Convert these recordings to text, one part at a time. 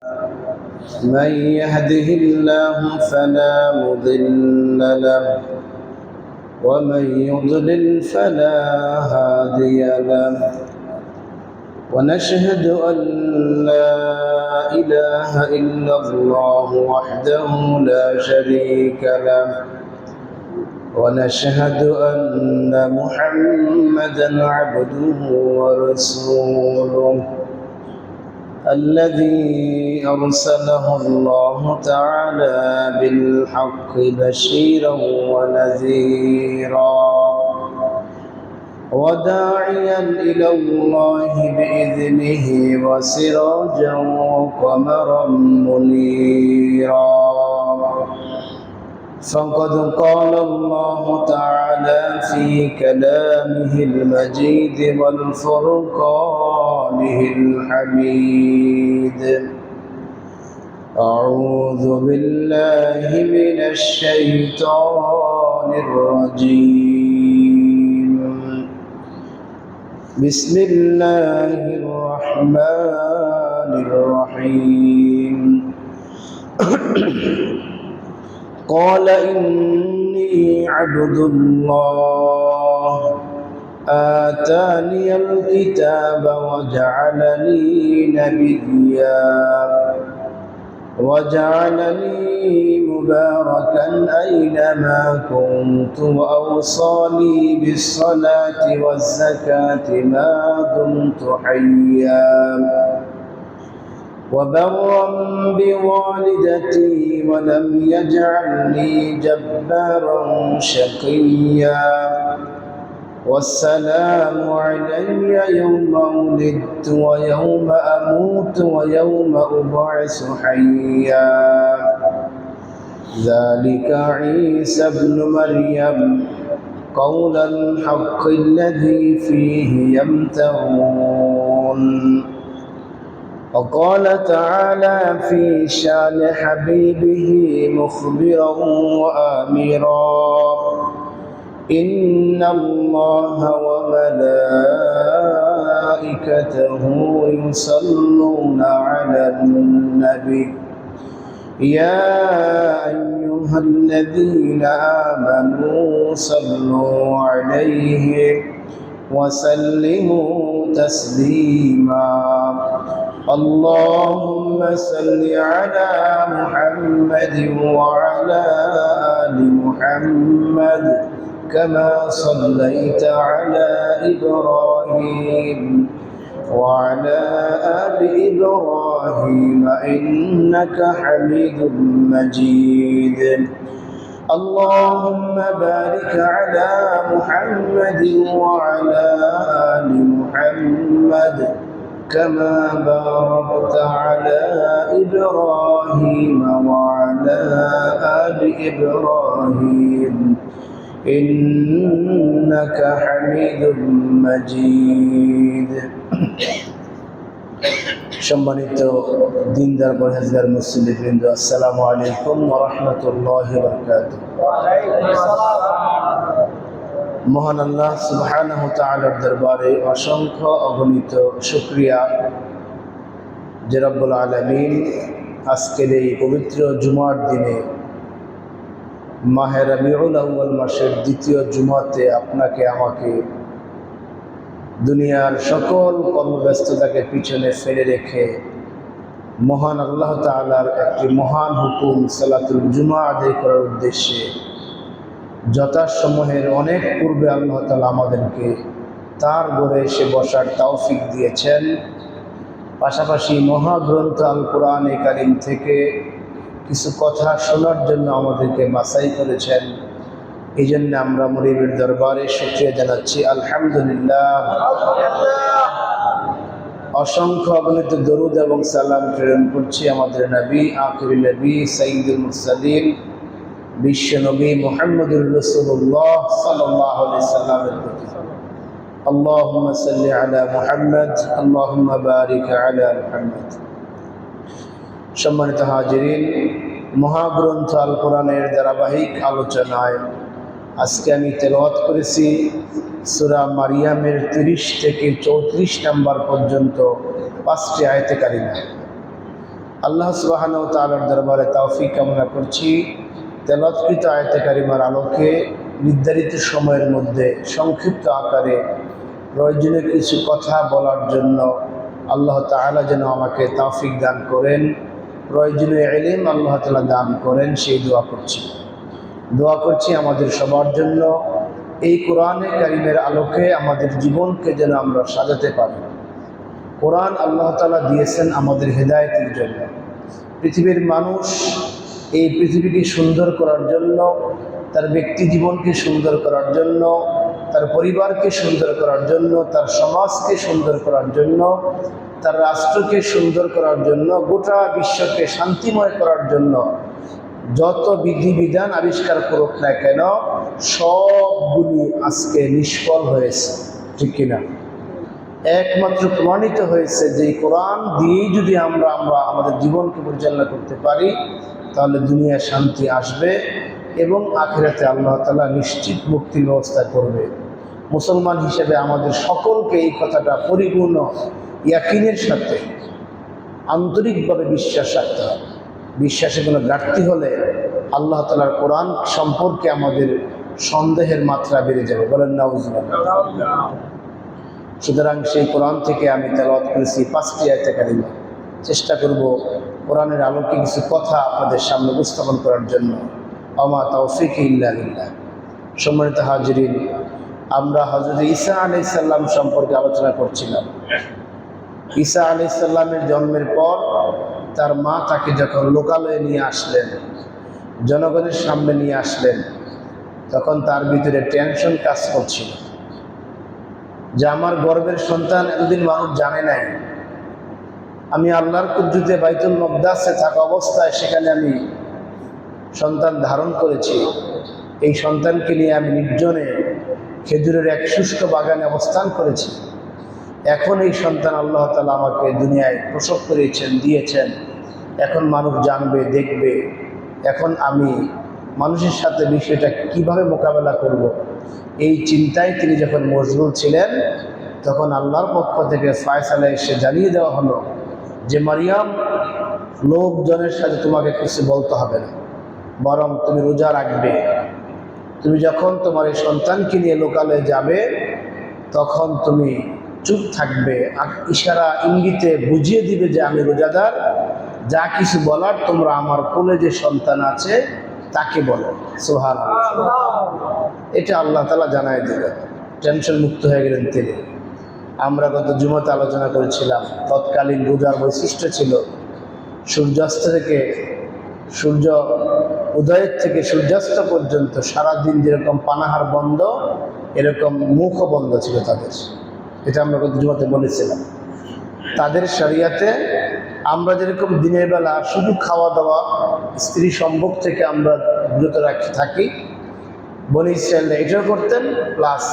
من يهده الله فلا مضل له ومن يضلل فلا هادي له ونشهد أن لا إله إلا الله وحده لا شريك له ونشهد أن محمدا عبده ورسوله الذي أرسله الله تعالى بالحق بشيرا ونذيرا وداعيا إلى الله بإذنه وسراجا وقمرا منيرا فقد قال الله تعالى في كلامه المجيد والفرقانه الحميد أعوذ بالله من الشيطان الرجيم بسم الله الرحمن الرحيم قال إني عبد الله آتاني الكتاب وجعلني نبيا وجعلني مباركا أينما كنت وأوصاني بالصلاة والزكاة ما دمت حيا وبرا بوالدتي ولم يجعلني جبارا شقيا والسلام علي يوم ولدت ويوم أموت ويوم أبعث حيا ذلك عيسى ابن مريم قول الحق الذي فيه يمترون وقال تعالى في شان حبيبه مخبرا وآمرا إن الله وملائكته يصلون على النبي يا أيها الذين آمنوا صلوا عليه وسلموا تسليما اللهم صل على محمد وعلى آل محمد كما صليت على إبراهيم وعلى آل إبراهيم إنك حميد مجيد اللهم بارك على محمد وعلى آل محمد كما باركت على إبراهيم وعلى آل إبراهيم إنك حميد مجيد সম্মানিত দিনদার পরহেজগার মুসলিমবৃন্দ, আসসালামু আলাইকুম ওয়া রাহমাতুল্লাহি ওয়া বারাকাতুহু। মহান আল্লাহ সুবহানাহু ওয়া তাআলার দরবারে অসংখ্য অগণিত শুকরিয়া যে রব্বুল আলামিন আজকের এই পবিত্র জুমার দিনে মাহে রবিউল আউয়াল মাসের দ্বিতীয় জুমাতে আপনাকে আমাকে দুনিয়ার সকল কর্মব্যস্ততাকে পিছনে ফেলে রেখে মহান আল্লাহ তাআলার একটি মহান হুকুম সালাতুল জুমা আদায় করার উদ্দেশ্যে যথাসময়ের অনেক পূর্বে আল্লাহ তাআলা আমাদেরকে তার ঘরে এসে বসার তৌফিক দিয়েছেন। পাশাপাশি মহাগ্রন্থ আল কোরআনে কারীম থেকে কিছু কথা শোনার জন্য আমাদেরকে বাছাই করেছেন। এই জন্য আমরা মুরিবের দরবারে শুকরিয়া জানাচ্ছি, আলহামদুলিল্লাহ। অসংখ্য অগণিত দরুদ এবং সালাম প্রেরণ করছি আমাদের নবী আখিরুল নবী সাইয়্যিদুল মুরসালিন বিশ্ব নবী মুহাম্মদুর রাসূলুল্লাহ সাল্লাল্লাহু আলাইহি সাল্লামের প্রতি। আল্লাহুম্মা সাল্লি আলা মুহাম্মদ, আল্লাহুম্মা বারিক আলা মুহাম্মদ। সম্মানিত হাজিরিন, মহাগ্রন্থ আল কোরআনের ধারাবাহিক আলোচনায় আজকে আমি তেলাওয়াত করেছি সূরা মারিয়ামের 30 থেকে 34 নম্বর পর্যন্ত 5টি আয়াতে কারিমা। আল্লাহ সুবহানাহু ওয়া তাআলার দরবারে তৌফিক কামনা করছি তেলাওয়াতকৃত আয়াতে কারিমার আলোকে নির্ধারিত সময়ের মধ্যে সংক্ষিপ্ত আকারে প্রয়োজনীয় কিছু কথা বলার জন্য আল্লাহ তাআলা যেন আমাকে তৌফিক দান করেন, প্রয়োজনীয় ইলম আল্লাহ তাআলা দান করেন সেই দোয়া করছি আমাদের সবার জন্য এই কোরআনে কারিমের আলোকে আমাদের জীবনকে যেন আমরা সাজাতে পারি। কোরআন আল্লাহ তাআলা দিয়েছেন আমাদের হেদায়েতের জন্য। পৃথিবীর মানুষ এই পৃথিবীকে সুন্দর করার জন্য, তার ব্যক্তি জীবনকে সুন্দর করার জন্য, তার পরিবারকে সুন্দর করার জন্য, তার সমাজকে সুন্দর করার জন্য, তার রাষ্ট্রকে সুন্দর করার জন্য, গোটা বিশ্বকে শান্তিময় করার জন্য যত বিধিবিধান আবিষ্কার করুক না কেন সবগুলি আজকে নিষ্ফল হয়েছে, ঠিক কিনা? একমাত্র প্রমাণিত হয়েছে যে কোরআন দিয়েই যদি আমরা আমাদের জীবনকে পরিচালনা করতে পারি তাহলে দুনিয়ায় শান্তি আসবে এবং আখিরাতে আল্লাহ তাআলা নিশ্চিত মুক্তির ব্যবস্থা করবে। মুসলমান হিসেবে আমাদের সকলকে এই কথাটা পরিপূর্ণ ইয়াকিনের সাথে আন্তরিকভাবে বিশ্বাস রাখতে হবে। বিশ্বাসে কোনো ঘাটতি হলে আল্লাহ তাআলার কোরআন সম্পর্কে আমাদের সন্দেহের মাত্রা বেড়ে যাবে। বলেন নাউজুবিল্লাহ। সুতরাং সেই কোরআন থেকে আমি তেলাওয়াত করেছি 5টি আয়াতে কারিমা। চেষ্টা করব কোরআনের আলোকে কিছু কথা আপনাদের সামনে উপস্থাপন করার জন্য। ওমা তাওফীকি ইল্লা বিল্লাহ। সম্মানিত হাজিরিন, আমরা হযরত ঈসা আলাইহিস সালাম সম্পর্কে আলোচনা করছিলাম। ঈসা আলাইহিস সালামের জন্মের পর তার মা তাকে যখন লোকালয়ে নিয়ে আসলেন, জনগণের সামনে নিয়ে আসলেন, তখন তার ভিতরে টেনশন কাজ করছিল যে আমার গর্ভের সন্তান এতদিন মানুষ জানে নাই। আমি আল্লাহর কুদরতে বাইতুল মুকদ্দাসে থাকা অবস্থায় সেখানে আমি সন্তান ধারণ করেছি। এই সন্তানকে নিয়ে আমি নির্জনে খেজুরের এক শুষ্ক বাগানে অবস্থান করেছি। এখন এই সন্তান আল্লাহ তাআলা আমাকে দুনিয়ায় প্রসব করেছেন, দিয়েছেন। এখন মানুষ জানবে, দেখবে। এখন আমি মানুষের সাথে বিষয়টা কিভাবে মোকাবেলা করব, এই চিন্তায় তিনি যখন মশগুল ছিলেন তখন আল্লাহর পক্ষ থেকে ফয়সালা এসে জানিয়ে দেওয়া হলো যে মারিয়াম, লোকজনের সাথে তোমাকে কিছু বলতে হবে না, বরং তুমি রোজা রাখবে। তুমি যখন তোমার এই সন্তানকে নিয়ে লোকালয়ে যাবে তখন তুমি চুপ থাকবে, ইশারা ইঙ্গিতে বুঝিয়ে দিবে যে আমি রোজাদার। যা কিছু বলার তোমরা আমার কোলে যে সন্তান আছে তাকে বলো। সুবহানাল্লাহ। এটা আল্লাহ তাআলা জানায় দিলেন। টেনশন মুক্ত হয়ে গেলেন তিনি। আমরা গত জুমাতে আলোচনা করেছিলাম তৎকালীন রোজার বৈশিষ্ট্য ছিল সূর্যাস্ত থেকে সূর্য উদয়ের থেকে সূর্যাস্ত পর্যন্ত সারাদিন যেরকম পানাহার বন্ধ, এরকম মুখও বন্ধ ছিল তাদের। এটা আমরা গত জুমাতে বলেছিলাম। তাদের শরিয়াতে আমরা যেরকম দিনের বেলা শুধু খাওয়া দাওয়া, স্ত্রী সম্ভোগ থেকে আমরা বিরত থাকি, বনি ইসরায়েলরা এটাও করতেন, প্লাস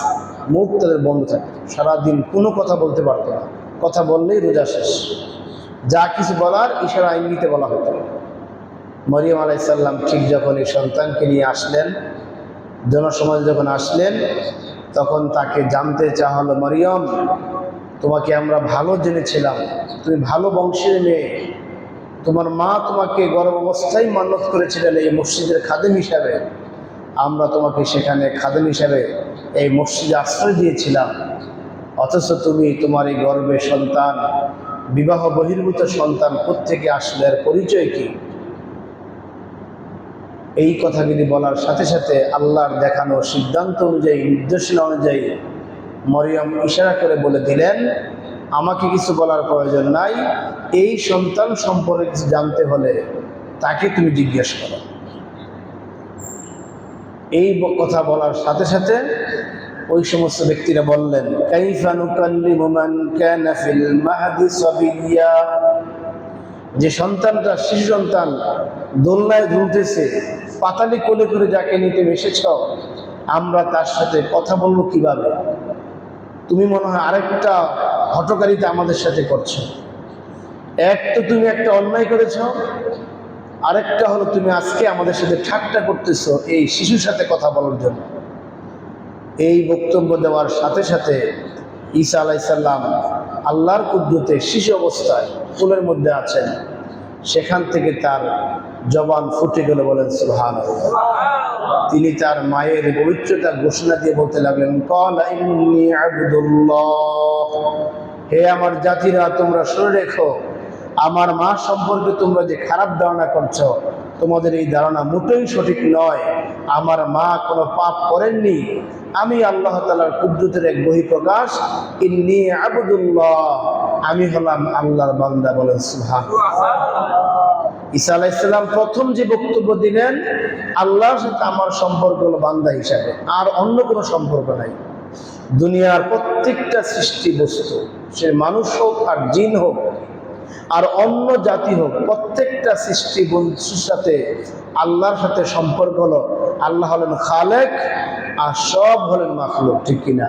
মুখ তাদের বন্ধ থাকত। সারাদিন কোনো কথা বলতে পারতো না। কথা বললেই রোজা শেষ। যা কিছু বলার ইশারা ইঙ্গিতে বলা হতো। মরিয়ম আলাইহিস সালাম ঠিক যখন এই সন্তানকে নিয়ে আসলেন, জনসমাজ যখন আসলেন, তখন তাকে জানতে চাওয়া হলো, মরিয়ম, তোমাকে আমরা ভালো জেনেছিলাম, তুমি ভালো বংশের মেয়ে। তোমার মা তোমাকে গর্ভ অবস্থায় মান্যত করেছিলেন এই মসজিদের খাদেম হিসাবে। আমরা তোমাকে সেখানে খাদেম হিসাবে এই মসজিদে আশ্রয় দিয়েছিলাম, অথচ তুমি তোমার এই গর্ভে সন্তান, বিবাহ বহির্ভূত সন্তান কোত্থেকে আসলে, এর পরিচয় কি? এই কথাগুলি বলার সাথে সাথে আল্লাহর দেখানো সিদ্ধান্ত অনুযায়ী, নির্দেশনা অনুযায়ী মরিয়ম ইশারা করে বলে দিলেন, আমাকে কিছু বলার প্রয়োজন নাই, এই সন্তান সম্পর্কে কিছু জানতে হলে তাকে তুমি জিজ্ঞেস করো। এই কথা বলার সাথে সাথে ওই সমস্ত ব্যক্তিরা বললেন, কাইফা নুকাল্লিমু মান কানা ফিল মাহদি সাবিয়্যা, যে সন্তানটা শিশু সন্তান দোলনায় ঝুলতেছে, পাতালি কোলে করে যাকে নিতে এসেছ, আমরা তার সাথে কথা বলবো কিভাবে? তুমি মনে হয় আরেকটা হঠকারিতা আমাদের সাথে করছো। এক তো তুমি একটা অন্যায় করেছ, আরেকটা হলো তুমি আজকে আমাদের সাথে ঠাট্টা করতেছো এই শিশুর সাথে কথা বলার জন্য। এই বক্তব্য দেওয়ার সাথে সাথে ঈসা আলাইহিস সালাম আল্লাহর কুদরতে শিশু অবস্থায় কোলের মধ্যে আছেন। সেখান থেকে তার জবান ফুটে গেল, বলেন সুবহানাল্লাহ। তিনি তার মায়ের পবিত্রতা ঘোষণা দিয়ে বলতে লাগলেন, ক্বালা ইন্নী আবদুল্লাহ, হে আমার জাতিরা, তোমরা শুনে রেখো, আমার মা সম্পর্কে তোমরা যে খারাপ ধারণা করছো, তোমাদের এই ধারণা মোটেই সঠিক নয়। আমার মা কোনো পাপ করেননি, আমি আল্লাহ তাআলার কুদরতের এক বহিঃপ্রকাশ। ইন্নী আবদুল্লাহ, আমি হলাম আল্লাহর বান্দা, বলেন সুবহানাল্লাহ। ঈসা আলাইহিস সালাম প্রথম যে বক্তব্য দিলেন, আল্লাহর সাথে আমার সম্পর্ক হলো বান্দা হিসাবে, আর অন্য কোনো সম্পর্ক নাই। দুনিয়ার প্রত্যেকটা সৃষ্টি বস্তু, সে মানুষ হোক আর জিন হোক আর অন্য জাতি হোক, প্রত্যেকটা সৃষ্টি বস্তুর সাথে আল্লাহর সাথে সম্পর্ক হলো, আল্লাহ হলেন খালেক আর সব হলেন মাখলুক, ঠিক কিনা?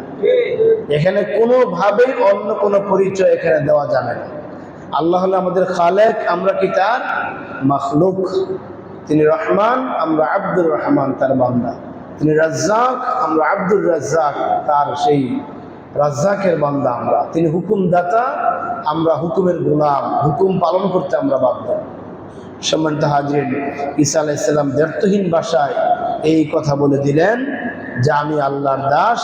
এখানে কোনোভাবেই অন্য কোনো পরিচয় এখানে দেওয়া যাবে না। আল্লাহ হলো আমাদের খালেক, আমরা কি তার মাখলুক। তিনি রহমান, আমরা আব্দুর রহমান, তার বান্দা। তিনি রাজ্জাক, আমরা আব্দুর রাজ্জাক, তার সেই রাজ্জাকের বান্দা আমরা। তিনি হুকুমদাতা, আমরা হুকুমের গোলাম, হুকুম পালন করতে আমরা বাধ্য। সম্মানিত হাজির, ঈসা আলাইহিস সালাম দ্ব্যর্থহীন ভাষায় এই কথা বলে দিলেন যে আমি আল্লাহর দাস,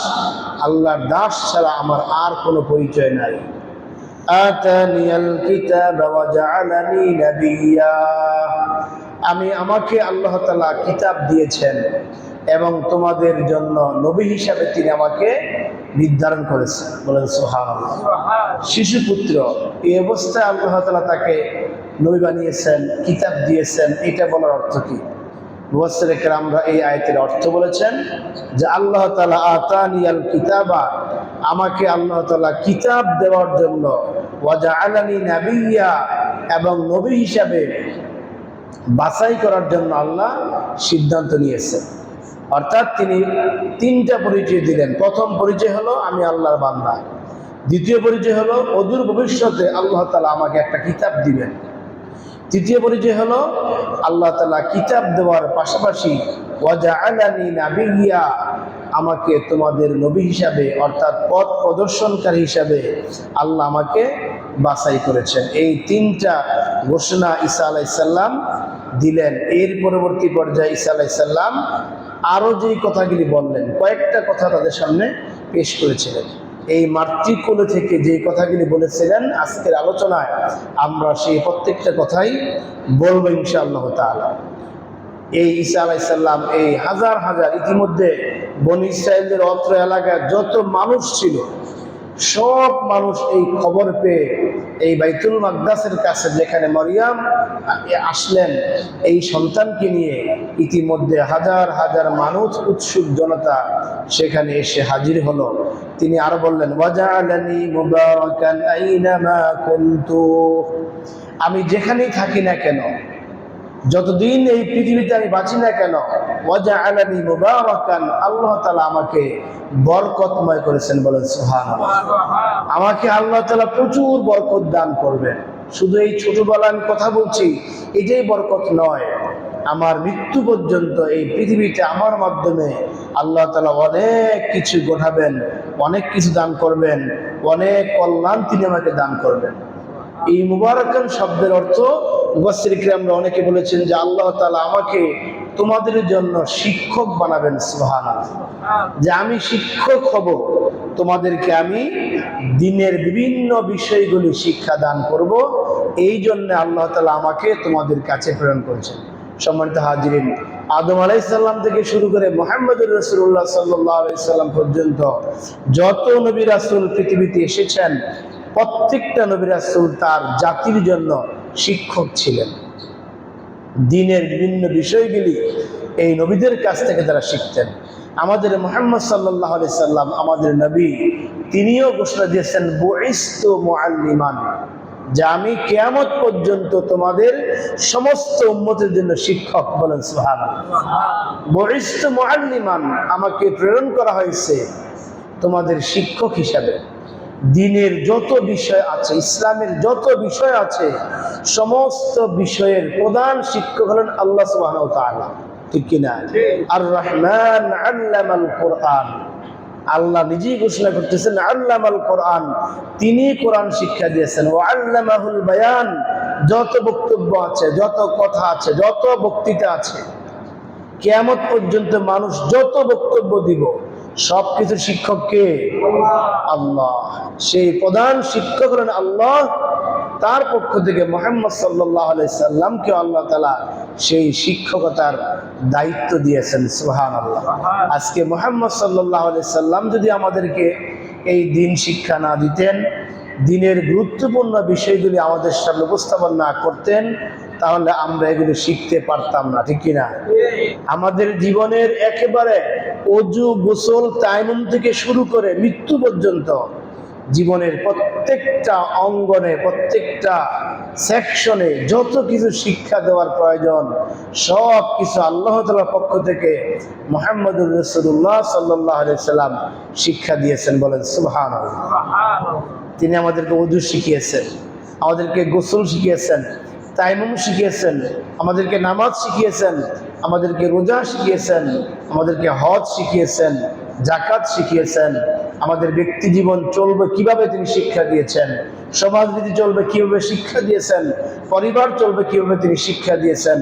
আল্লাহর দাস ছাড়া আমার আর কোনো পরিচয় নাই। আতানিয়াল কিতাব ওয়া জাআলানি নাবিয়্যা, আমাকে আল্লাহ তাআলা কিতাব দিয়েছেন এবং তোমাদের জন্য নবী হিসাবে তিনি আমাকে নির্ধারণ করেছেন, বলেন সুবহানাল্লাহ। শিশুপুত্র, এই অবস্থায় আল্লাহ তাআলা তাকে নবী বানিয়েছেন, কিতাব দিয়েছেন, এটা বলার অর্থ কি? মুফাসসিরে কেরামরা এই আয়াতের অর্থ বলেছেন যে আল্লাহ তাআলা আতানিয়াল কিতাবা, আমাকে আল্লাহ তাআলা কিতাব দেওয়ার জন্য, ওয়া জাআলানি নাবিয়্যা, এবং নবী হিসাবে বাছাই করার জন্য আল্লাহ সিদ্ধান্ত নিয়েছেন। অর্থাৎ তিনি তিনটা পরিচয় দিলেন। প্রথম পরিচয় হলো আমি আল্লাহর বান্দা। দ্বিতীয় পরিচয় হলো অদূর ভবিষ্যতে আল্লাহ তাআলা আমাকে একটা কিতাব দিবেন। তৃতীয় পরিচয় হলো আল্লাহ তাআলা কিতাব দেওয়ার পাশাপাশি ওয়া জাআলানি নাবিয়্যা, আমাকে তোমাদের নবী হিসাবে, অর্থাৎ পথ প্রদর্শনকারী হিসাবে আল্লাহ আমাকে বাছাই করেছেন। এই তিনটা ঘোষণা ঈসা আলাইহিস সালাম দিলেন। এর পরবর্তী পর্যায়ে ঈসা আলাইহিস সালাম আরও যেই কথাগুলি বললেন, কয়েকটা কথা তাদের সামনে পেশ করেছিলেন। এই মাতৃকুলে থেকে যে কথাগুলি বলেছিলেন, আজকের আলোচনায় আমরা সেই প্রত্যেকটা কথাই বলবো ইনশাআল্লাহ তাআলা। এই ঈসা আলাইহিস সালাম এই হাজার হাজার, ইতিমধ্যে বনী ইসরাইলদের অত্র এলাকায় যত মানুষ ছিল, সব মানুষ এই খবর পেয়ে এই বাইতুল মাকদাসের কাছে, যেখানে মরিয়ম আসলেন এই সন্তানকে নিয়ে, ইতিমধ্যে হাজার হাজার মানুষ, উৎসুক জনতা সেখানে এসে হাজির হলো। তিনি আরো বললেন, ওয়াজআলানি মুবারাকান আইনামা কুনতু, আমি যেখানেই থাকি না কেন, যতদিন এই পৃথিবীতে আমি বাঁচি না কেন, ওয়াজআলানি মুবারাকান, আল্লাহ তাআলা আমাকে বরকতময় করেছেন, বলেন সুবহানাল্লাহ। আমাকে আল্লাহ তাআলা প্রচুর বরকত দান করবেন। শুধু এই ছোটবেলা আমি কথা বলছি, এটাই বরকত নয়, আমার মৃত্যু পর্যন্ত এই পৃথিবীতে আমার মাধ্যমে আল্লাহ তাআলা অনেক কিছু ঘটাবেন, অনেক কিছু দান করবেন, অনেক কল্যাণ তিনি আমাকে দান করবেন। এই মুবারাকান শব্দের অর্থ মুফাসসির কিরামরা অনেকে বলেছেন যে আল্লাহ তাআলা আমাকে তোমাদের জন্য শিক্ষক বানাবেন, সুবহানাল্লাহ। যে আমি শিক্ষক হব, তোমাদেরকে আমি দ্বীনের বিভিন্ন বিষয়গুলি শিক্ষা দান করব, এই জন্য আল্লাহ তাআলা আমাকে তোমাদের কাছে প্রেরণ করেছেন। সম্মানিত হাজিরিন, আদম আলাইহিস সালাম থেকে শুরু করে মুহাম্মদুর রাসূলুল্লাহ সাল্লাল্লাহু আলাইহি সাল্লাম পর্যন্ত যত নবী রাসূল পৃথিবীতে এসেছেন, প্রত্যেকটা নবী রাসূল তার জাতির জন্য শিক্ষক ছিলেন। দ্বীনের বিভিন্ন বিষয়গুলি এই নবীদের কাছ থেকে তারা শিখতেন। আমাদের মুহাম্মদ সাল্লাল্লাহু আলাইহি সাল্লাম, আমাদের নবী, তিনিও ঘোষণা দিয়েছেন, বুইস্তু মুআল্লিমান, যে আমি কিয়ামত পর্যন্ত তোমাদের সমস্ত উম্মতের জন্য শিক্ষক, বলেন সুবহানাল্লাহ। বুইস্তু মুআল্লিমান, আমাকে প্রেরণ করা হয়েছে তোমাদের শিক্ষক হিসাবে। দ্বীনের যত বিষয় আছে, ইসলামের যত বিষয় আছে, সমস্ত বিষয়ের প্রধান শিক্ষক হলেন আল্লাহ সুবহানাহু ওয়া তাআলা, ঠিক কিনা? আর রহমান আল্লামাল কোরআন, আল্লাহ নিজেই ঘোষণা করতেছেন আল্লামাল কোরআন, তিনি কোরআন শিক্ষা দিয়েছেন। ওয়া আল্লামাহুল বায়ান, যত বক্তব্য আছে, যত কথা আছে, যত বক্তৃতা আছে, কিয়ামত পর্যন্ত মানুষ যত বক্তব্য দিব, সবকিছু শিক্ষক কে? আল্লাহ। সেই প্রধান শিক্ষক হলেন আল্লাহ। তার পক্ষ থেকে মুহাম্মদ সাল্লাল্লাহু আলাইহি সাল্লামকে আল্লাহ তাআলা সেই শিক্ষকতার দায়িত্ব দিয়েছেন। সুবহানাল্লাহ। আজকে মুহাম্মদ সাল্লাল্লাহু আলাইহি সাল্লাম যদি আমাদেরকে এই দিন শিক্ষা না দিতেন, দিনের গুরুত্বপূর্ণ বিষয়গুলি আমাদের সামনে উপস্থাপন না করতেন, তাহলে আমরা এগুলি শিখতে পারতাম না, ঠিক কিনা? আমাদের জীবনের একেবারে অজু, গোসল, তায়াম্মুম থেকে শুরু করে মৃত্যু পর্যন্ত জীবনের প্রত্যেকটা অঙ্গনে, প্রত্যেকটা সেকশনে যত কিছু শিক্ষা দেওয়ার প্রয়োজন, সব কিছু আল্লাহ তাআলার পক্ষ থেকে মুহাম্মদুর রাসূলুল্লাহ সাল্লাল্লাহু আলাইহি সাল্লাম শিক্ষা দিয়েছেন। বলেন সুবহানাল্লাহ। তিনি আমাদেরকে ওযু শিখিয়েছেন, আমাদেরকে গোসল শিখিয়েছেন, তায়াম্মুম শিখিয়েছেন, আমাদেরকে নামাজ শিখিয়েছেন, আমাদেরকে রোজা শিখিয়েছেন, আমাদেরকে হজ শিখিয়েছেন, যাকাত শিখিয়েছেন, আমাদের ব্যক্তি জীবন চলবে কিভাবে তিনি শিক্ষা দিয়েছেন, সমাজনীতি চলবে কিভাবে শিক্ষা দিয়েছেন, পরিবার চলবে কিভাবে তিনি শিক্ষা দিয়েছেন,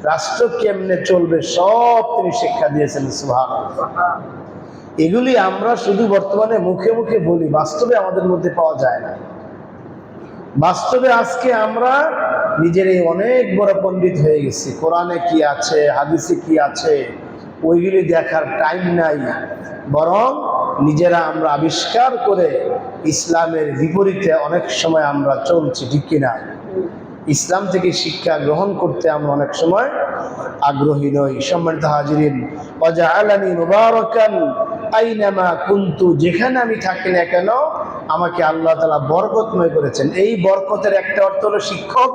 রাষ্ট্র কেমনে চলবে সব তিনি শিক্ষা দিয়েছেন। সুবহানাল্লাহ। এগুলি আমরা শুধু বর্তমানে মুখে মুখে বলি, বাস্তবে আমাদের মধ্যে পাওয়া যায় না। বাস্তবে আজকে আমরা নিজেরাই অনেক বড় পণ্ডিত হয়ে গেছি। কোরআনে কি আছে, হাদিসে কি আছে, ওইগুলি দেখার টাইম নাই, বরং নিজেরা আমরা আবিষ্কার করে ইসলামের বিপরীতে অনেক সময় আমরা চলছি, ঠিক কিনা? ইসলাম থেকে শিক্ষা গ্রহণ করতে আমরা অনেক সময় আগ্রহী নই। সম্মানিত হাজিরিন, ওয়াজআলানি মুবারাকান আইনামা কুনতু, যেখানে আমি থাকি না কেন আমাকে আল্লাহ তাআলা বরকতময় করেছেন। এই বরকতের একটা অর্থ হলো শিক্ষক,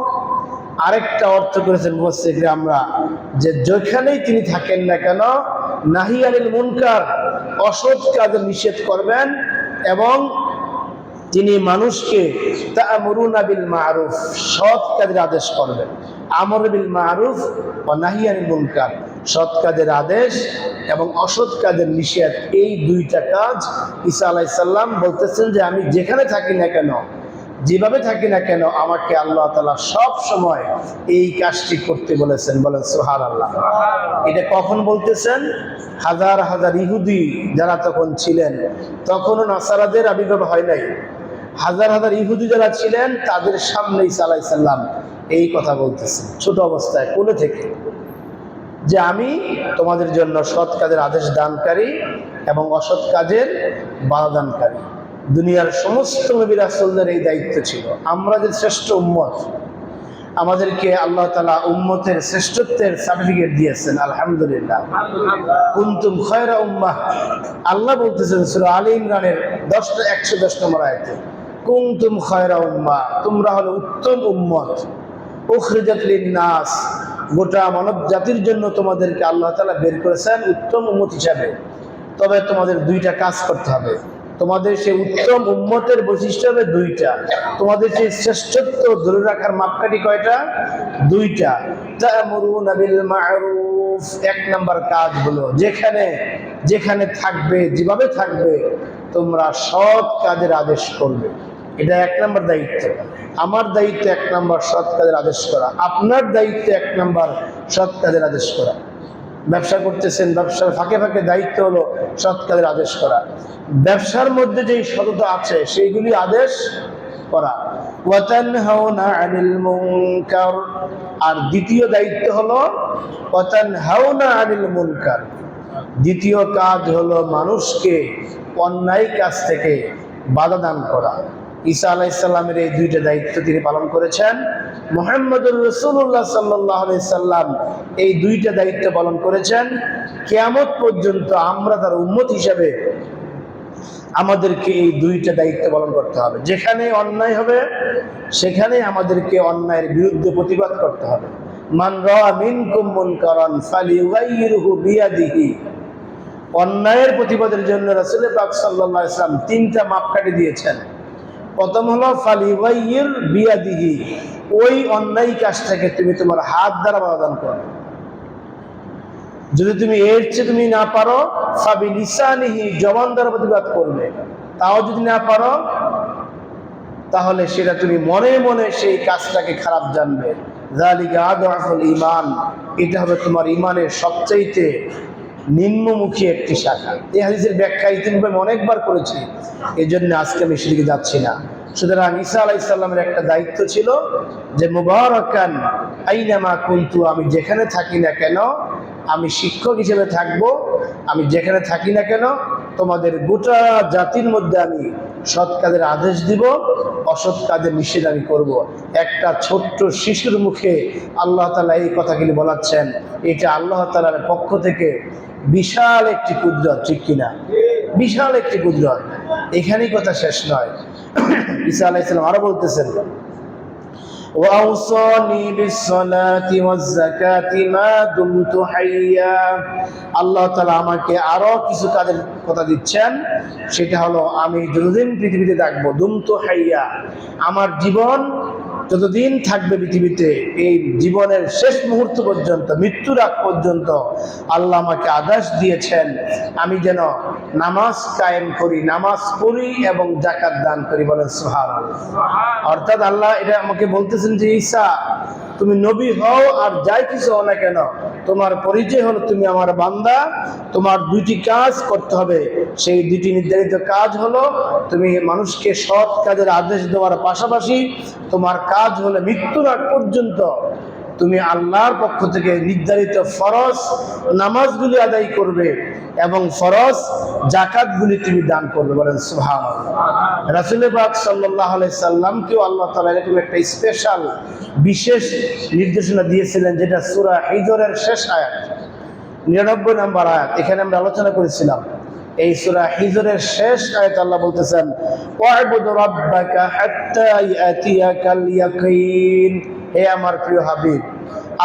আরেকটা অর্থ করেছেন মুফাসসিররা আমরা, যে যেখানেই তিনি থাকেন না কেন নাহি আনিল মুনকার, অসৎ কাজে নিষেধ করবেন, এবং তিনি মানুষকে তা'মুরুনা বিল মা'রুফ, সৎ কাজের আদেশ করবেন। আমর বিল মা'রুফ ওয়া নাহি আনিল মুনকার, সৎ কাজের আদেশ এবং অসৎ কাজের নিষেধ, এই দুইটা কাজ ঈসা আলাইহিস সালাম বলতেছেন যে আমি যেখানে থাকি না কেন, যেভাবে থাকি না কেন, আমাকে আল্লাহ তাআলা সব সময় এই কাজটি করতে বলেছেন। বলেন সুবহানাল্লাহ। এটা কখন বলতেছেন? হাজার হাজার ইহুদি যারা তখন ছিলেন, তখনও নাসারাদের আবির্ভাব হয় নাই, হাজার হাজার ইহুদি যারা ছিলেন তাদের সামনে ঈসা আলাইহিস সালাম এই কথা বলতেছেন ছোট অবস্থায়, কোলে থেকে, যে আমি তোমাদের জন্য সৎ কাজের আদেশ দানকারী এবং অসৎ কাজের বাধা দানকারী। দুনিয়ার সমস্ত নবী রাসূলদের এই দায়িত্ব ছিল। আমরা যে শ্রেষ্ঠ উম্মত, আমাদেরকে আল্লাহ তাআলা উম্মতের শ্রেষ্ঠত্বের সার্টিফিকেট দিয়েছেন, আলহামদুলিল্লাহ। কুনতুম খায়রা উম্মাহ, আল্লাহ বলতেছেন সূরা আলী ইমরানের 110 নম্বর আয়াতে, কুনতুম খায়রা উম্মাহ, তোমরা হলো উত্তম উম্মত, উখরিজাত লিন-নাস, গোটা মানব জাতির জন্য তোমাদেরকে আল্লাহ তাআলা বের করেছেন উত্তম উম্মত হিসাবে। তবে তোমাদের দুইটা কাজ করতে হবে। তোমাদের সেই উত্তম উম্মতের বৈশিষ্ট্য হবে দুইটা, তোমাদের সেই শ্রেষ্ঠত্ব ধরে রাখার মাপকাঠি কয়টা? দুইটা। তা'মুরুনা বিল মা'রুফ, এক নাম্বার কাজ হলো যেখানে যেখানে থাকবে, যেভাবে থাকবে, তোমরা সৎ কাজের আদেশ করবে। এটা এক নাম্বার দায়িত্ব। আমার দায়িত্ব এক নাম্বার সৎ কাজের আদেশ করা, আপনার দায়িত্ব এক নাম্বার সৎ কাজের আদেশ করা। ব্যবসা করতেছেন, ব্যবসার ফাঁকে ফাঁকে দায়িত্ব হলো সৎ কাজের আদেশ করা। ব্যবসার মধ্যে যেই সততা আছে সেইগুলি আদেশ করা। ওয়া তানহাউনা আনিল মুনকার, আর দ্বিতীয় দায়িত্ব হলো ওয়া তানহাউনা আনিল মুনকার, দ্বিতীয় কাজ হলো মানুষকে অন্যায় কাজ থেকে বাধা দান করা। ঈসা আলাইহিস সালামের এই দুইটা দায়িত্ব তিনি পালন করেছেন। মুহাম্মদুর রাসূলুল্লাহ সাল্লাল্লাহু আলাইহি সাল্লাম এই দুইটা দায়িত্ব পালন করেছেন। কিয়ামত পর্যন্ত আমরা তার উম্মত হিসেবে আমাদেরকে এই দুইটা দায়িত্ব পালন করতে হবে। যেখানে অন্যায় হবে সেখানে আমাদেরকে অন্যায়ের বিরুদ্ধে প্রতিবাদ করতে হবে। মান রাআ মিনকুম মুনকারান ফালিয়ুগাইয়িরহু বিয়াদিহি, অন্যায়ের প্রতিবাদের জন্য রাসূল পাক সাল্লাল্লাহু আলাইহি ওয়াসাল্লাম তিনটা মাপকাঠি দিয়েছেন। প্রথম হলো ফালিওয়াইয়ির বিয়াদিহি, ওই অন্যায় কাজ থেকে তুমি তোমার হাত দ্বারা বাধা দান করো। যদি তুমি এর চেয়ে তুমি না পারো, ফাবিলিসানিহি, জবান দ্বারা প্রতিবাদ করবে। তাও যদি না পারো, তাহলে সেটা তুমি মনে মনে সেই কাজটাকে খারাপ জানবে। যালিকা আদআফুল ঈমান, এটা হবে তোমার ঈমানের সবচাইতে নিম্নমুখী একটি শাখা। এই হাদিসের ব্যাখ্যা ইতিপূর্বে আমি অনেকবার করেছি, এই জন্য আজকে আমি সেদিকে যাচ্ছি না। সুতরাং ঈসা আলাইহিস সালামের একটা দায়িত্ব ছিল যে মুবারাকান আইনামা কুনতু, আমি যেখানে থাকি না কেন, আমি শিক্ষক হিসেবে থাকব, আমি যেখানে থাকি না কেন তোমাদের গোটা জাতির মধ্যে আমি সৎ কাজের আদেশ দিব, অসৎ কাজের নিষেধ আমি করব। একটা ছোট্ট শিশুর মুখে আল্লাহ তাআলা এই কথাগুলি বলাচ্ছেন, এটা আল্লাহ তাআলার পক্ষ থেকে বিশাল একটি কুদরত, ঠিক কিনা? বিশাল একটি কুদরত। এখানেই কথা শেষ নয়। ঈসা আলাইহিস সালাম আরো বলতেছেন, ওয়াউসানি বিসসালাতি ওয়াজ-যাকাতি মা দুমতু হাইয়া। আল্লাহ তাআলা আমাকে আরো কিছু কাজের কথা দিচ্ছেন, সেটা হলো আমি যতদিন পৃথিবীতে থাকবো, দুমতু হাইয়া, আমার জীবন যতদিন থাকবে পৃথিবীতে, এই জীবনের শেষ মুহূর্ত পর্যন্ত, মৃত্যুর আগ পর্যন্ত আল্লাহ আমাকে আদেশ দিয়েছেন আমি যেন নামাজ কায়েম করি, নামাজ পড়ি এবং যাকাত দান করি। বলেন সুবহানাল্লাহ। অর্থাৎ আল্লাহ এটা আমাকে বলতেছেন যে ঈসা, তুমি নবী হও আর যাই কিছু হও না কেন, তোমার পরিচয় হলো তুমি আমার বান্দা। তোমার দুইটি কাজ করতে হবে, সেই দুইটি নির্ধারিত কাজ হলো তুমি মানুষকে সৎ কাজের আদেশ দেওয়ার পাশাপাশি তোমার কাজ হলো মৃত্যুর আগ পর্যন্ত তুমি আল্লাহর পক্ষ থেকে নির্ধারিত ফরজ নামাজগুলি আদায় করবে এবং ফরজ যাকাতগুলি তুমি দান করবে। বলেন সুবহানাল্লাহ। রাসূল পাক সাল্লাল্লাহু আলাইহি সাল্লামকেও আল্লাহ তাআলা এরকম একটা স্পেশাল বিশেষ নির্দেশনা দিয়েছিলেন, যেটা সূরা হিজরের শেষ আয়াত, 99 নম্বর আয়াত। এখানে আমরা আলোচনা করেছিলাম এই সূরা হিজরের শেষ আয়াতে আল্লাহ বলতেছেন, ওয়া'বুদ রাব্বাকা হাত্তা ইয়াতিয়াকাল ইয়াকিন। হে আমার প্রিয় হাবিব,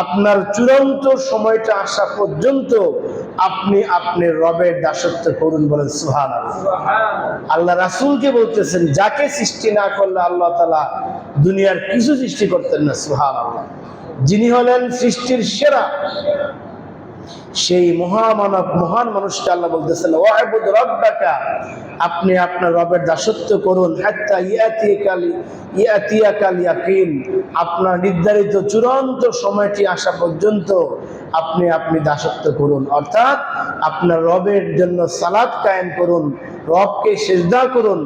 আপনার চূড়ান্ত সময়টা আসা পর্যন্ত আপনি আপনার রবের দাসত্ব করুন। বলেন সুবহানাল্লাহ। আল্লাহ রাসূলকে বলতেছেন, যাকে সৃষ্টি না করলে আল্লাহ তাআলা দুনিয়ার কিছু সৃষ্টি করতেন না। সুবহানাল্লাহ। যিনি হলেন সৃষ্টির সেরা, সেই মহামানব মহান মানুষকে আল্লাহ বলতেছেন, ওয়া'বুদ রাব্বাকা, আপনি আপনার রবের দাসত্ব করুন, হাত্তা ইয়াতিয়াকাল ইয়াকিন, আপনার নির্ধারিত চূড়ান্ত সময়টি আসা পর্যন্ত আপনি দাসত্ব করুন। অর্থাৎ আপনার রবের জন্য সালাত কায়েম করুন, রবকে সিজদা করুন,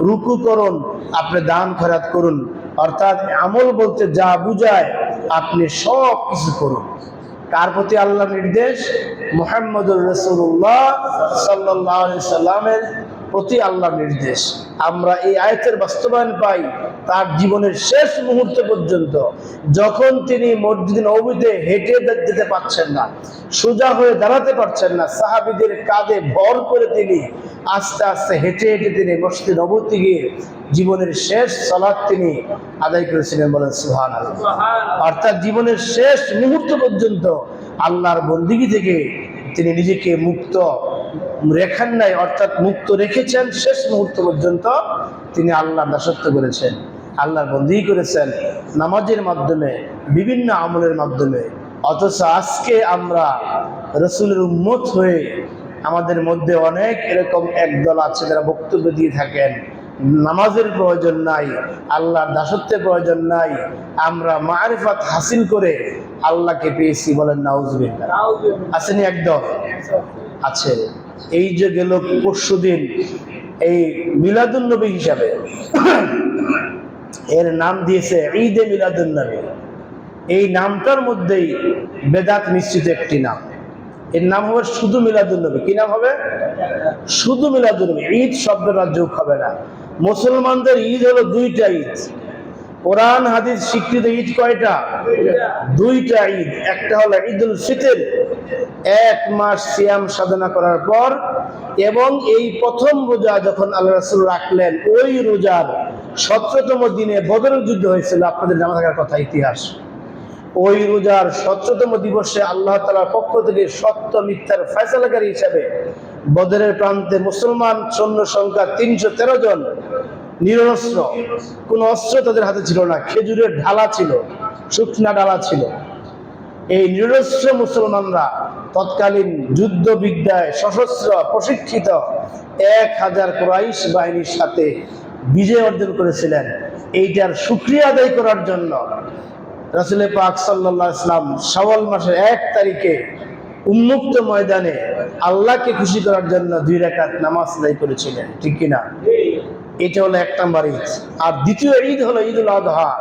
রুকু করুন, আপনি দান খয়রাত করুন। অর্থাৎ আমল বলতে যা বুঝায় আপনি সব কিছু করুন। কার প্রতি আল্লাহর নির্দেশ? মুহাম্মদুর রাসূলুল্লাহ সাল্লাল্লাহু আলাইহি সাল্লামের প্রতি আল্লাহর নির্দেশ। আমরা এই আয়াতের বাস্তবায়ন পাই তার জীবনের শেষ মুহূর্ত পর্যন্ত, যখন তিনি মসজিদ নববীতে হেঁটে যেতে পারছেন না, সোজা হয়ে দাঁড়াতে পারছেন না, সাহাবীদের কাঁধে ভর করে তিনি আস্তে আস্তে হেঁটে হেঁটে তিনি মসজিদ নববীতে গিয়ে জীবনের শেষ সালাত তিনি আদায় করেছিলেন। বলেন সুবহানাল্লাহ। অর্থাৎ জীবনের শেষ মুহূর্ত পর্যন্ত আল্লাহর বন্দিগি থেকে তিনি নিজেকে মুক্ত রেখেন নাই, অর্থাৎ মুক্ত রেখেছেন। শেষ মুহূর্ত পর্যন্ত তিনি আল্লাহর দাসত্ব করেছেন, আল্লাহর বন্দিগি করেছেন নামাজের মাধ্যমে, বিভিন্ন আমলের মাধ্যমে। অথচ আজকে আমরা রাসূলের উম্মত হয়ে আমাদের মধ্যে অনেক এরকম একদল আছে যারা বক্তব্য দিয়ে থাকেন নামাজের প্রয়োজন নাই, আল্লাহর দাসত্বের প্রয়োজন নাই, আমরা মারিফাত হাসিল করে আল্লাহকে পেয়েছি। বলেন নাউজুবিল্লাহ। আসেনি একদম? আছে। এই যে গেল পরশুদিন এই মিলাদুন নবী হিসাবে এর নাম দিয়েছে ঈদে মিলাদুন নবী। এই নামটার মধ্যেই বেদাত নিশ্চিত একটি নাম। এর নাম হবে শুধু মিলাদুন নবী। কি নাম হবে? শুধু মিলাদুন নবী। ঈদ শব্দটা যোগ হবে না। মুসলমানদের ঈদ হলো দুইটা ঈদ। কোরআন হাদিস স্বীকৃত ঈদ কয়টা? দুইটা ঈদ। একটা হলো ঈদুল ফিতর, 1 মাস সিয়াম সাধনা করার পর, এবং এই প্রথম রোজা যখন আল্লাহ রাসূল রাখলেন, ওই রোজার 17তম দিনে বদরের যুদ্ধ হয়েছিল। আপনাদের জানা থাকার কথা ইতিহাস। ওই রোজার 17তম দিবসে আল্লাহ তাআলার পক্ষ থেকে সত্য মিথ্যার ফয়সালাকারী হিসাবে বদরের প্রান্তে মুসলমান সৈন্য সংখ্যা 313 জন, নিরস্ত্র, কোন অস্ত্র তাদের হাতে ছিল না, খেজুরের ঢালা ছিল, শুকনা ডালা ছিল। এই নিরস্ত্র মুসলমানরা তৎকালীন যুদ্ধ বিদ্যায় সশস্ত্র প্রশিক্ষিত 1000 কুরাইশ বাহিনীর সাথে বিজয় অর্জন করেছিলেন, এইটার শুকরিয়া আদায় করার জন্য রাসূল পাক সাল্লাল্লাহু আলাইহি ওয়াসাল্লাম শাওয়াল মাসের 1 তারিখে উন্মুক্ত ময়দানে আল্লাহকে খুশি করার জন্য 2 রাকাত নামাজ আদায় করেছিলেন, ঠিক কিনা? এটা হলো 1 নম্বর ঈদ। আর দ্বিতীয় ঈদ হলো ঈদুল আযহা।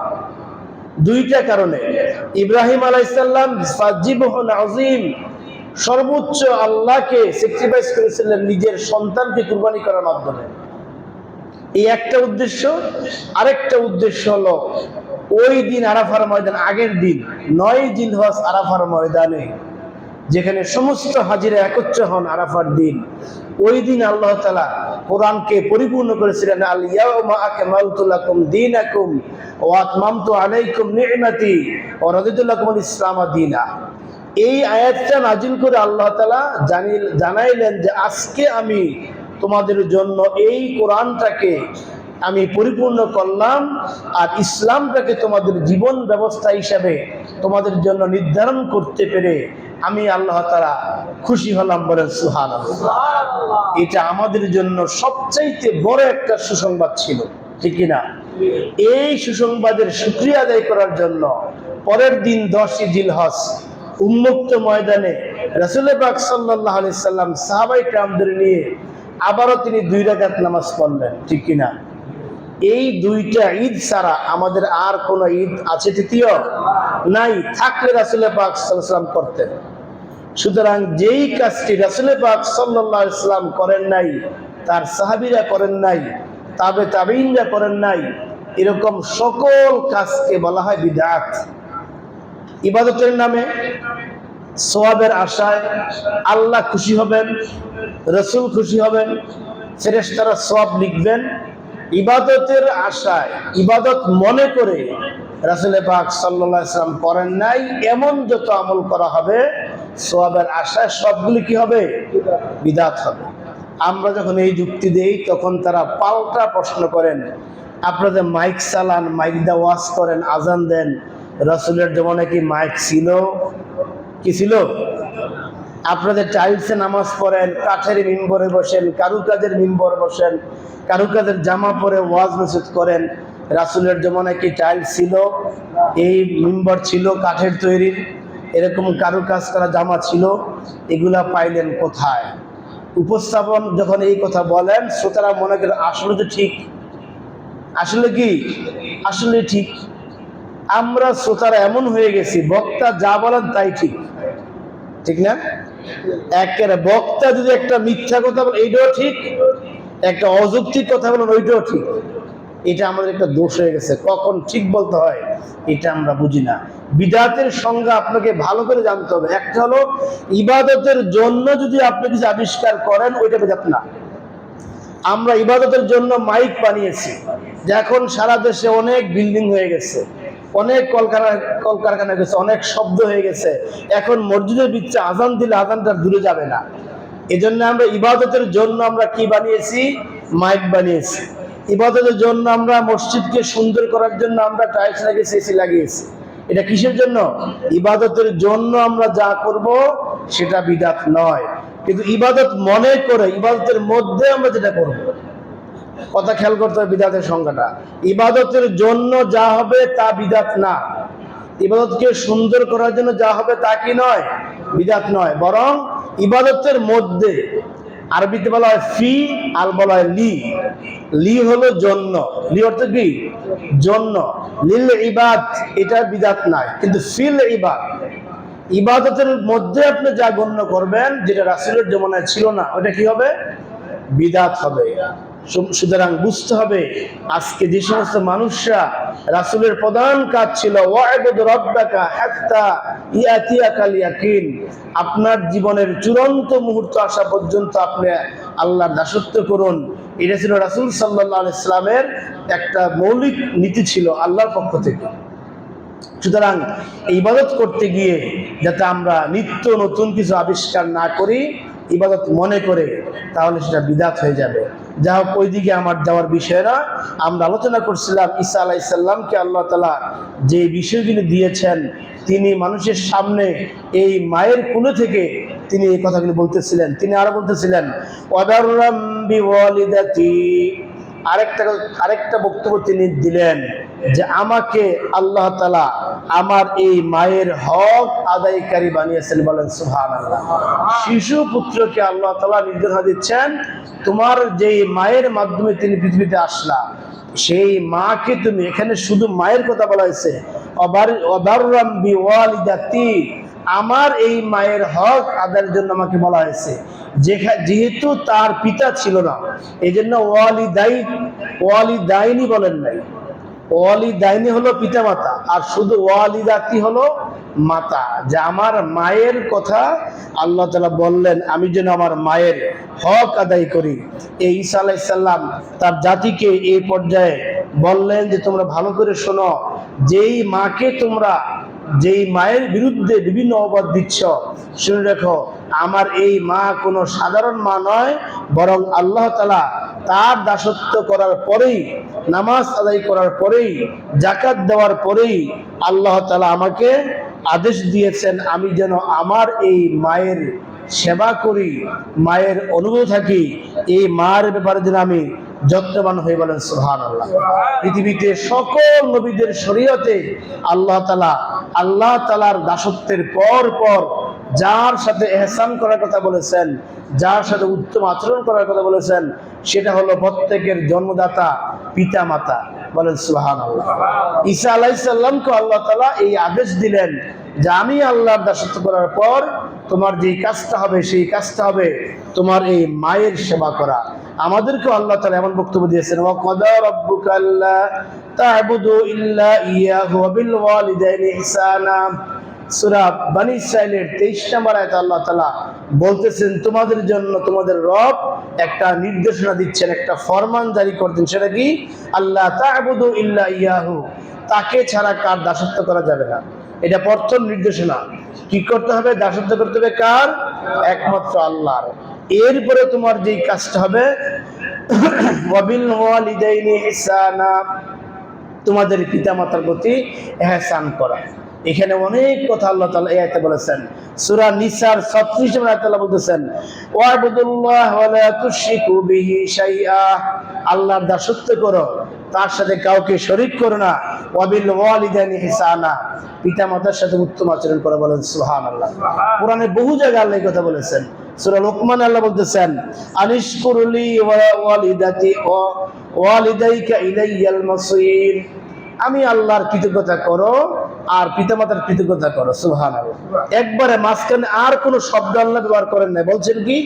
দুইটা কারণে। ইব্রাহিম আলাইহিস সালাম ফাজিবহুন আযীম, সর্বোচ্চ আল্লাহকে স্যাক্রিফাইস করেছিলেন নিজের সন্তানকে কুরবানি করার মাধ্যমে। এই একটা উদ্দেশ্য। আরেকটা উদ্দেশ্য হলো ওই দিন আরাফার ময়দান, আগের দিন 9 জিলহজ আরাফার ময়দানে যেখানে সমস্ত হাজিরা একত্র হন আরাফার দিন, ওই দিন আল্লাহ তাআলা কোরআনকে পরিপূর্ণ করেছিলেন, আল ইয়াউমা আকমালতু লাকুম দীনাকুম ওয়া আতমামতু আলাইকুম নি'মাতি ওয়া রাদিতু লাকুমুল ইসলাম দীনা। এই আয়াতটা নাজিল করে আল্লাহ তাআলা জানাইলেন যে আজকে আমি তোমাদের জন্য এই কোরআনটাকে আমি পরিপূর্ণ করলাম, আর ইসলামটাকে তোমাদের জীবন ব্যবস্থা হিসাবে তোমাদের জন্য নির্ধারণ করতে পেরে আমি আল্লাহ তাআলা খুশি হলাম। বলেন সুবহানাল্লাহ। এটা আমাদের জন্য সবচাইতে বড় একটা সুসংবাদ ছিল, ঠিক কিনা? এই সুসংবাদের শুকরিয়া আদায় করার জন্য পরের দিন 10 জিলহজ উন্মুক্ত ময়দানে রাসূল পাক সাল্লাল্লাহু আলাইহি সাল্লাম সাহাবায়ে কিরামদের নিয়ে আবারও তিনি 2 রাকাত নামাজ পড়লেন, ঠিক কিনা? এই দুইটা ঈদ ছাড়া আমাদের আর কোন ঈদ আছে তৃতীয়? নাই। থাকলে রাসূল পাক সাল্লাল্লাহু আলাইহি সাল্লাম করতেন। সুতরাং যেই কাজটি রাসূল পাক সাল্লাল্লাহু আলাইহি সাল্লাম করেন নাই, তার সাহাবীরা করেন নাই, তাবেঈনরা করেন নাই, এরকম সকল কাজকে বলা হয় বিদআত। ইবাদতের নামে, সওয়াবের আশায়, আল্লাহ খুশি হবেন, রাসূল খুশি হবেন, ফেরেশতারা সওয়াব লিখবেন, ইবাদতের আশায়, ইবাদত মনে করে রাসূল পাক সাল্লাল্লাহু আলাইহি ওয়াসাল্লাম করেন নাই এমন যত আমল করা হবে সওয়াবের আশায়, সবগুলি কি হবে? বিদআত হবে। আমরা যখন এই যুক্তি দেই তখন তারা পাল্টা প্রশ্ন করেন, আপনাদের মাইক চালান, মাইক দিয়ে ওয়াজ করেন, আজান দেন, রাসূলের জমানে কি মাইক ছিল? কি ছিল? আপনাদের টাইলসে নামাজ পড়েন, কাঠের মিম্বরে বসেন, কারুকাজের মিম্বর বসেন, কারুকাজের জামা পরে ওয়াজ নসিহত করেন, রাসূলের জমানায় কি টাইলস ছিল? এই মিম্বর ছিল কাঠের তৈরির, এরকম কারুকাজ করা জামা ছিল, এগুলা পাইলেন কোথায়? উপস্থাপন যখন এই কথা বলেন শ্রোতারা মনে করেন আসলে তো ঠিক। আসলে কি? আসলে ঠিক। আমরা শ্রোতারা এমন হয়ে গেছি, বক্তা যা বলেন তাই ঠিক, ঠিক না? একেবারে বক্তা যদি একটা মিথ্যা কথা বলে এইটাও ঠিক, একটা অযৌক্তিক কথা বলেন ওইটাও ঠিক। এটা আমাদের একটা দোষ হয়ে গেছে, কখন ঠিক বলতে হয় এটা আমরা বুঝি না। বিদআতের সংজ্ঞা আপনাকে ভালো করে জানতে হবে। একটা হলো ইবাদতের জন্য যদি আপনি কিছু আবিষ্কার করেন, ওইটা বিদআত না। আমরা ইবাদতের জন্য মাইক বানিয়েছি, যে এখন সারা দেশে অনেক বিল্ডিং হয়ে গেছে, অনেক কলকারখানা গেছে, অনেক শব্দ হয়ে গেছে, এখন মসজিদের ভিতরে আজান দিলে আজানটা দূরে যাবে না। এজন্য আমরা ইবাদতের জন্য আমরা কি বানিয়েছি? মাইক বানিয়েছি। ইবাদতের জন্য আমরা মসজিদকে সুন্দর করার জন্য আমরা টাইলস লাগিয়েছি, এসি লাগিয়েছি। এটা কিসের জন্য? ইবাদতের জন্য আমরা যা করব সেটা বিদআত নয়। কিন্তু ইবাদত মনে করে, ইবাদতের মধ্যে আমরা যেটা করব, কথা খেয়াল করতে হবে বিদআতের সংজ্ঞাটা। ইবাদতের জন্য যা হবে তা বিদআত না। ইবাদতকে সুন্দর করার জন্য যা হবে তা কি নয়? বিদআত নয়। বরং ইবাদতের মধ্যে আরবিতে বলা হয় ফি, আর বলা হয় লি। লি হলো জন্য, লি অর্থ কি? জন্য। লিল ইবাদ, এটা বিদআত নয়। কিন্তু ফিল ইবাদ, ইবাদতের মধ্যে আপনি যা গণ্য করবেন যেটা রাসূলের জমানায় ছিল না, ওটা কি হবে? বিদআত হবে। সুতরাং বুঝতে হবে আজকে যে সমস্ত মানুষরা, রাসূলের প্রধান কাজ ছিল ওয়া'বুদ রাব্বাকা হাত্তা ইয়াতিয়াকাল ইয়াকিন, আপনার জীবনের চূড়ান্ত মুহূর্ত আসা পর্যন্ত আপনি আল্লাহর দাসত্ব করুন। এটা ছিল রাসূল সাল্লাল্লাহু আলাইহি সাল্লামের একটা মৌলিক নীতি ছিল আল্লাহর পক্ষ থেকে। সুতরাং ইবাদত করতে গিয়ে যাতে আমরা নিত্য নতুন কিছু আবিষ্কার না করি, ইবাদত মনে করে, তাহলে সেটা বিদআত হয়ে যাবে। যা হোক, ওই দিকে আমার যাওয়ার বিষয় না। আমরা আলোচনা করছিলাম ঈসা আলাইহিস সালামকে আল্লাহ তাআলা যে বিষয়গুলি দিয়েছেন, তিনি মানুষের সামনে এই মায়ের কোলে থেকে তিনি এই কথাগুলি বলতেছিলেন। তিনি আরো বলতেছিলেন, ওয়াদাররাম বিওয়ালিদাতি, আরেকটা বক্তব্য তিনি দিলেন যে আমাকে আল্লাহ তাআলা আমার এই মায়ের হক আদায়কারী বানিয়েছেন। বলেন সুবহানাল্লাহ। শিশু পুত্রকে আল্লাহ তাআলা নির্দেশনা দিচ্ছেন, তোমার যেই মায়ের মাধ্যমে তিনি পৃথিবীতে আসলা, সেই মাকে তুমি, এখানে শুধু মায়ের কথা বলা হয়েছে, অবাররাম বিওয়ালিদাতি, আমার এই মায়ের হক আদায়ের জন্য আমাকে বলা হয়েছে। যেহেতু তার পিতা ছিল না, এই জন্য ওয়ালিদাইনি বলেন নাই। ওয়ালিদাইনি হলো পিতা মাতা, আর শুধু ওয়ালিদাতি হলো মাতা। যে আমার মায়ের কথা আল্লাহ তাআলা বললেন আমি যেন আমার মায়ের হক আদায় করি। এই ঈসা আলাইহিস সালাম তার জাতিকে এই পর্যায়ে বললেন যে তোমরা ভালো করে শোনো, যেই মায়ের বিরুদ্ধে বিভিন্ন অপবাদ দিচ্ছ, শুনে রাখো আমার এই মা কোনো সাধারণ মা নয়, বরং আল্লাহ তাআলা তার দাসত্ব করার পরেই, নামাজ আদায় করার পরেই, যাকাত দেওয়ার পরেই আল্লাহ তাআলা আমাকে আদেশ দিয়েছেন আমি যেন আমার এই মায়ের সেবা করি, মায়ের অনুগত থাকি, এই মায়ের ব্যাপারে যেন আমি যত্নবান হয়ে। বলেন সুবহানাল্লাহ। পৃথিবীতে সকল নবীদের শরীয়তে আল্লাহ তাআলার দাসত্বের পর যার সাথে ইহসান করার কথা বলেছেন, যার সাথে উত্তম আচরণ করার কথা বলেছেন, সেটা হলো প্রত্যেকের জন্মদাতা পিতা মাতা। বলেন সুবহানাল্লাহ। ঈসা আলাইহিস সালামকে আল্লাহ তাআলা এই আদেশ দিলেন যে আমি আল্লাহর দাসত্ব করার পর তোমার যেই কাজটা হবে, সেই কাজটা হবে তোমার এই মায়ের সেবা করা। আমাদেরকেও আল্লাহ তাআলা এমন বক্তব্য দিয়েছেন, ওয়া ক্বাদা রাব্বুকা আল্লা তা'বুদু ইল্লা ইয়াহু ওয়া বিল ওয়ালিদাইনি ইহসানা। সূরা বনী ইসরাঈলের 23 নম্বর আয়াতে আল্লাহ তাআলা বলতেছেন তোমাদের জন্য তোমাদের রব একটা নির্দেশনা দিচ্ছেন, একটা ফরমান জারি করতেন। সেটা কি? আল্লা তা'বুদু ইল্লা ইয়াহু, তাকে ছাড়া কার দাসত্ব করা যাবে না। এটা প্রথম নির্দেশনা। কি করতে হবে? দাসত্ব করতে হবে কার? একমাত্র আল্লাহর। এরপরে তোমার যেই কাজটা হবে ওয়া বিল ওয়ালিদাইনি ইহসানা, তোমাদের পিতামাতার প্রতি ইহসান করা। এখানে অনেক কথা আল্লাহ তাআলা এই আয়াতে বলেছেন। সূরা নিসার 36 নম্বর আয়াতে আল্লাহ বলতেছেন ওয়াবুদুল্লাহ ওয়া লা তুশরিকু বিহি শাইআ, আল্লাহর দাসত্ব করো, তার সাথে কাউকে শরীক করো না। ওয়া বিল ওয়ালিদাইনি ইহসানা, পিতামাতার সাথে উত্তম আচরণ করো। বলেন সুবহানাল্লাহ। কোরআনে বহু জায়গায় আল্লাহ এই কথা বলেছেন। সূরা লোকমান আল্লাহ বলতেছেন আনিশকুরলি ওয়া ওয়ালিদাতি ওয়া ওয়ালিদাইকা ইলাইয়াল মাসীর, আমি আল্লাহর কৃতজ্ঞতা করো আর পিতামাতার কৃতজ্ঞতা করো। সুবহানাল্লাহ। একবারে মাঝখানে আর কোনো শব্দ আল্লাহ ব্যবহার করেন না। বলছেন কি?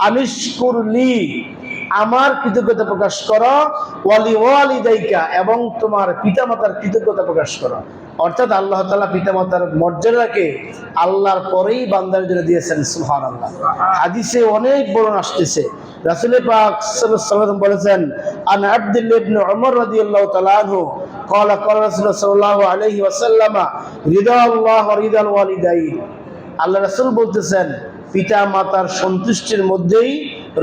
আনিশকুরলি, আমার কৃতজ্ঞতা প্রকাশ করো, ওয়ালি ওয়ালিদাইকা, এবং তোমার পিতামাতার কৃতজ্ঞতা প্রকাশ করো। অর্থাৎ আল্লাহ তাআলা পিতামাতার মর্যাদাকে আল্লাহর পরেই বান্দার জন্য দিয়েছেন। সুবহানাল্লাহ। হাদিসে অনেক বর্ণনা আসতেছে। রাসূল পাক সাল্লাল্লাহু আলাইহি ওয়াসাল্লাম বলেছেন আন আব্দুল্লাহ ইবনে উমর রাদিয়াল্লাহু তাআলা আনহু قال قال رسول الله صلى الله عليه وسلم رضا الله ورضا الوالدين, আল্লাহ রাসূল বলতেছেন পিতা মাতার সন্তুষ্টির মধ্যেই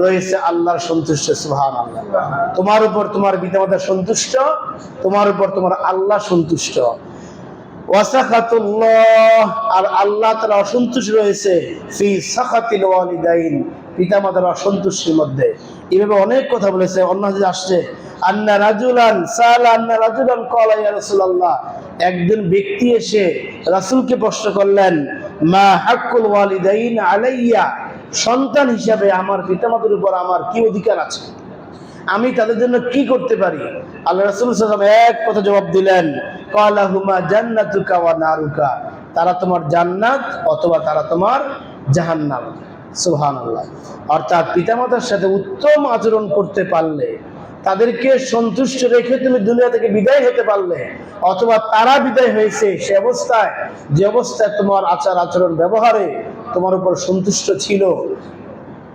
রয়েছে আল্লাহর সন্তুষ্টি। সুবহানাল্লাহ। তোমার উপর তোমার পিতা মাতা সন্তুষ্ট, তোমার উপর তোমার আল্লাহ সন্তুষ্ট। ওয়াসাখাতুল্লাহ, আর আল্লাহ তাআলা অসন্তুষ্ট রয়েছে ফি সাখাতিল ওয়ালিদাইন, পিতা মাতার অসন্তুষ্টির মধ্যে। এইভাবে অনেক কথা বলেছে। অন্য হাদিসে আসছে আন্না রাজুলান সালা আন্না রাজুলান ক্বালা ইয়া রাসূলুল্লাহ, একজন ব্যক্তি এসে রাসূলকে প্রশ্ন করলেন মা হাক্কুল ওয়ালিদাইন আলাইয়া, সন্তান হিসাবে আমার পিতামাতার উপর আমার কি অধিকার আছে, আমি তাদের জন্য কি করতে পারি? আল্লাহ রাসূল সাল্লাল্লাহু আলাইহি ওয়াসাল্লাম এক কথা জবাব দিলেন ক্বালা হুমা জান্নাতুকা ওয়া নারুকা, তারা তোমার জান্নাত অথবা তারা তোমার জাহান্নাম। সুবহানাল্লাহ। অর্থাৎ পিতামাতার সাথে উত্তম আচরণ করতে পারলে, তাদেরকে সন্তুষ্ট রেখে তুমি দুনিয়া থেকে বিদায় হতে পারলে, অথবা তারা বিদায় হয়েছে সে অবস্থায়, যে অবস্থায় তোমার আচার আচরণ ব্যবহারে তোমার উপর সন্তুষ্ট ছিল,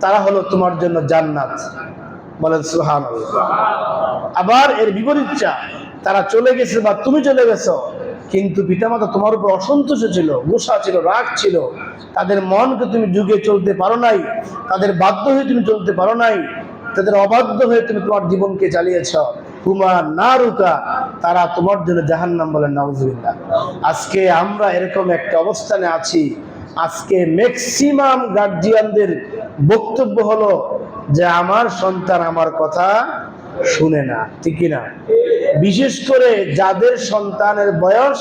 তারা হলো তোমার জন্য জান্নাত। বলেন সুবহানাল্লাহ। আবার এর বিপরীতটা, তারা চলে গেছে বা তুমি চলে গেছো, কিন্তু পিতামাতা তোমার উপর অসন্তুষ্ট ছিল, গোসা ছিল, রাগ ছিল, তাদের মনকে তুমি যুগে চলতে পারো নাই, তাদের বাধ্য হয়ে তুমি চলতে পারো নাই, তাদের অবাধ্য হয়ে তুমি তোমার জীবনকে চালিয়েছ, হুমা নারুকা, তারা তোমার জন্য জাহান্নাম। বলেন নাউজুবিল্লাহ। আজকে আমরা এরকম একটা অবস্থানে আছি। আজকে ম্যাক্সিমাম গার্জিয়ানদের বক্তব্য হলো যে আমার সন্তান আমার কথা শুনে না, ঠিক কিনা? বিশেষ করে যাদের সন্তানের বয়স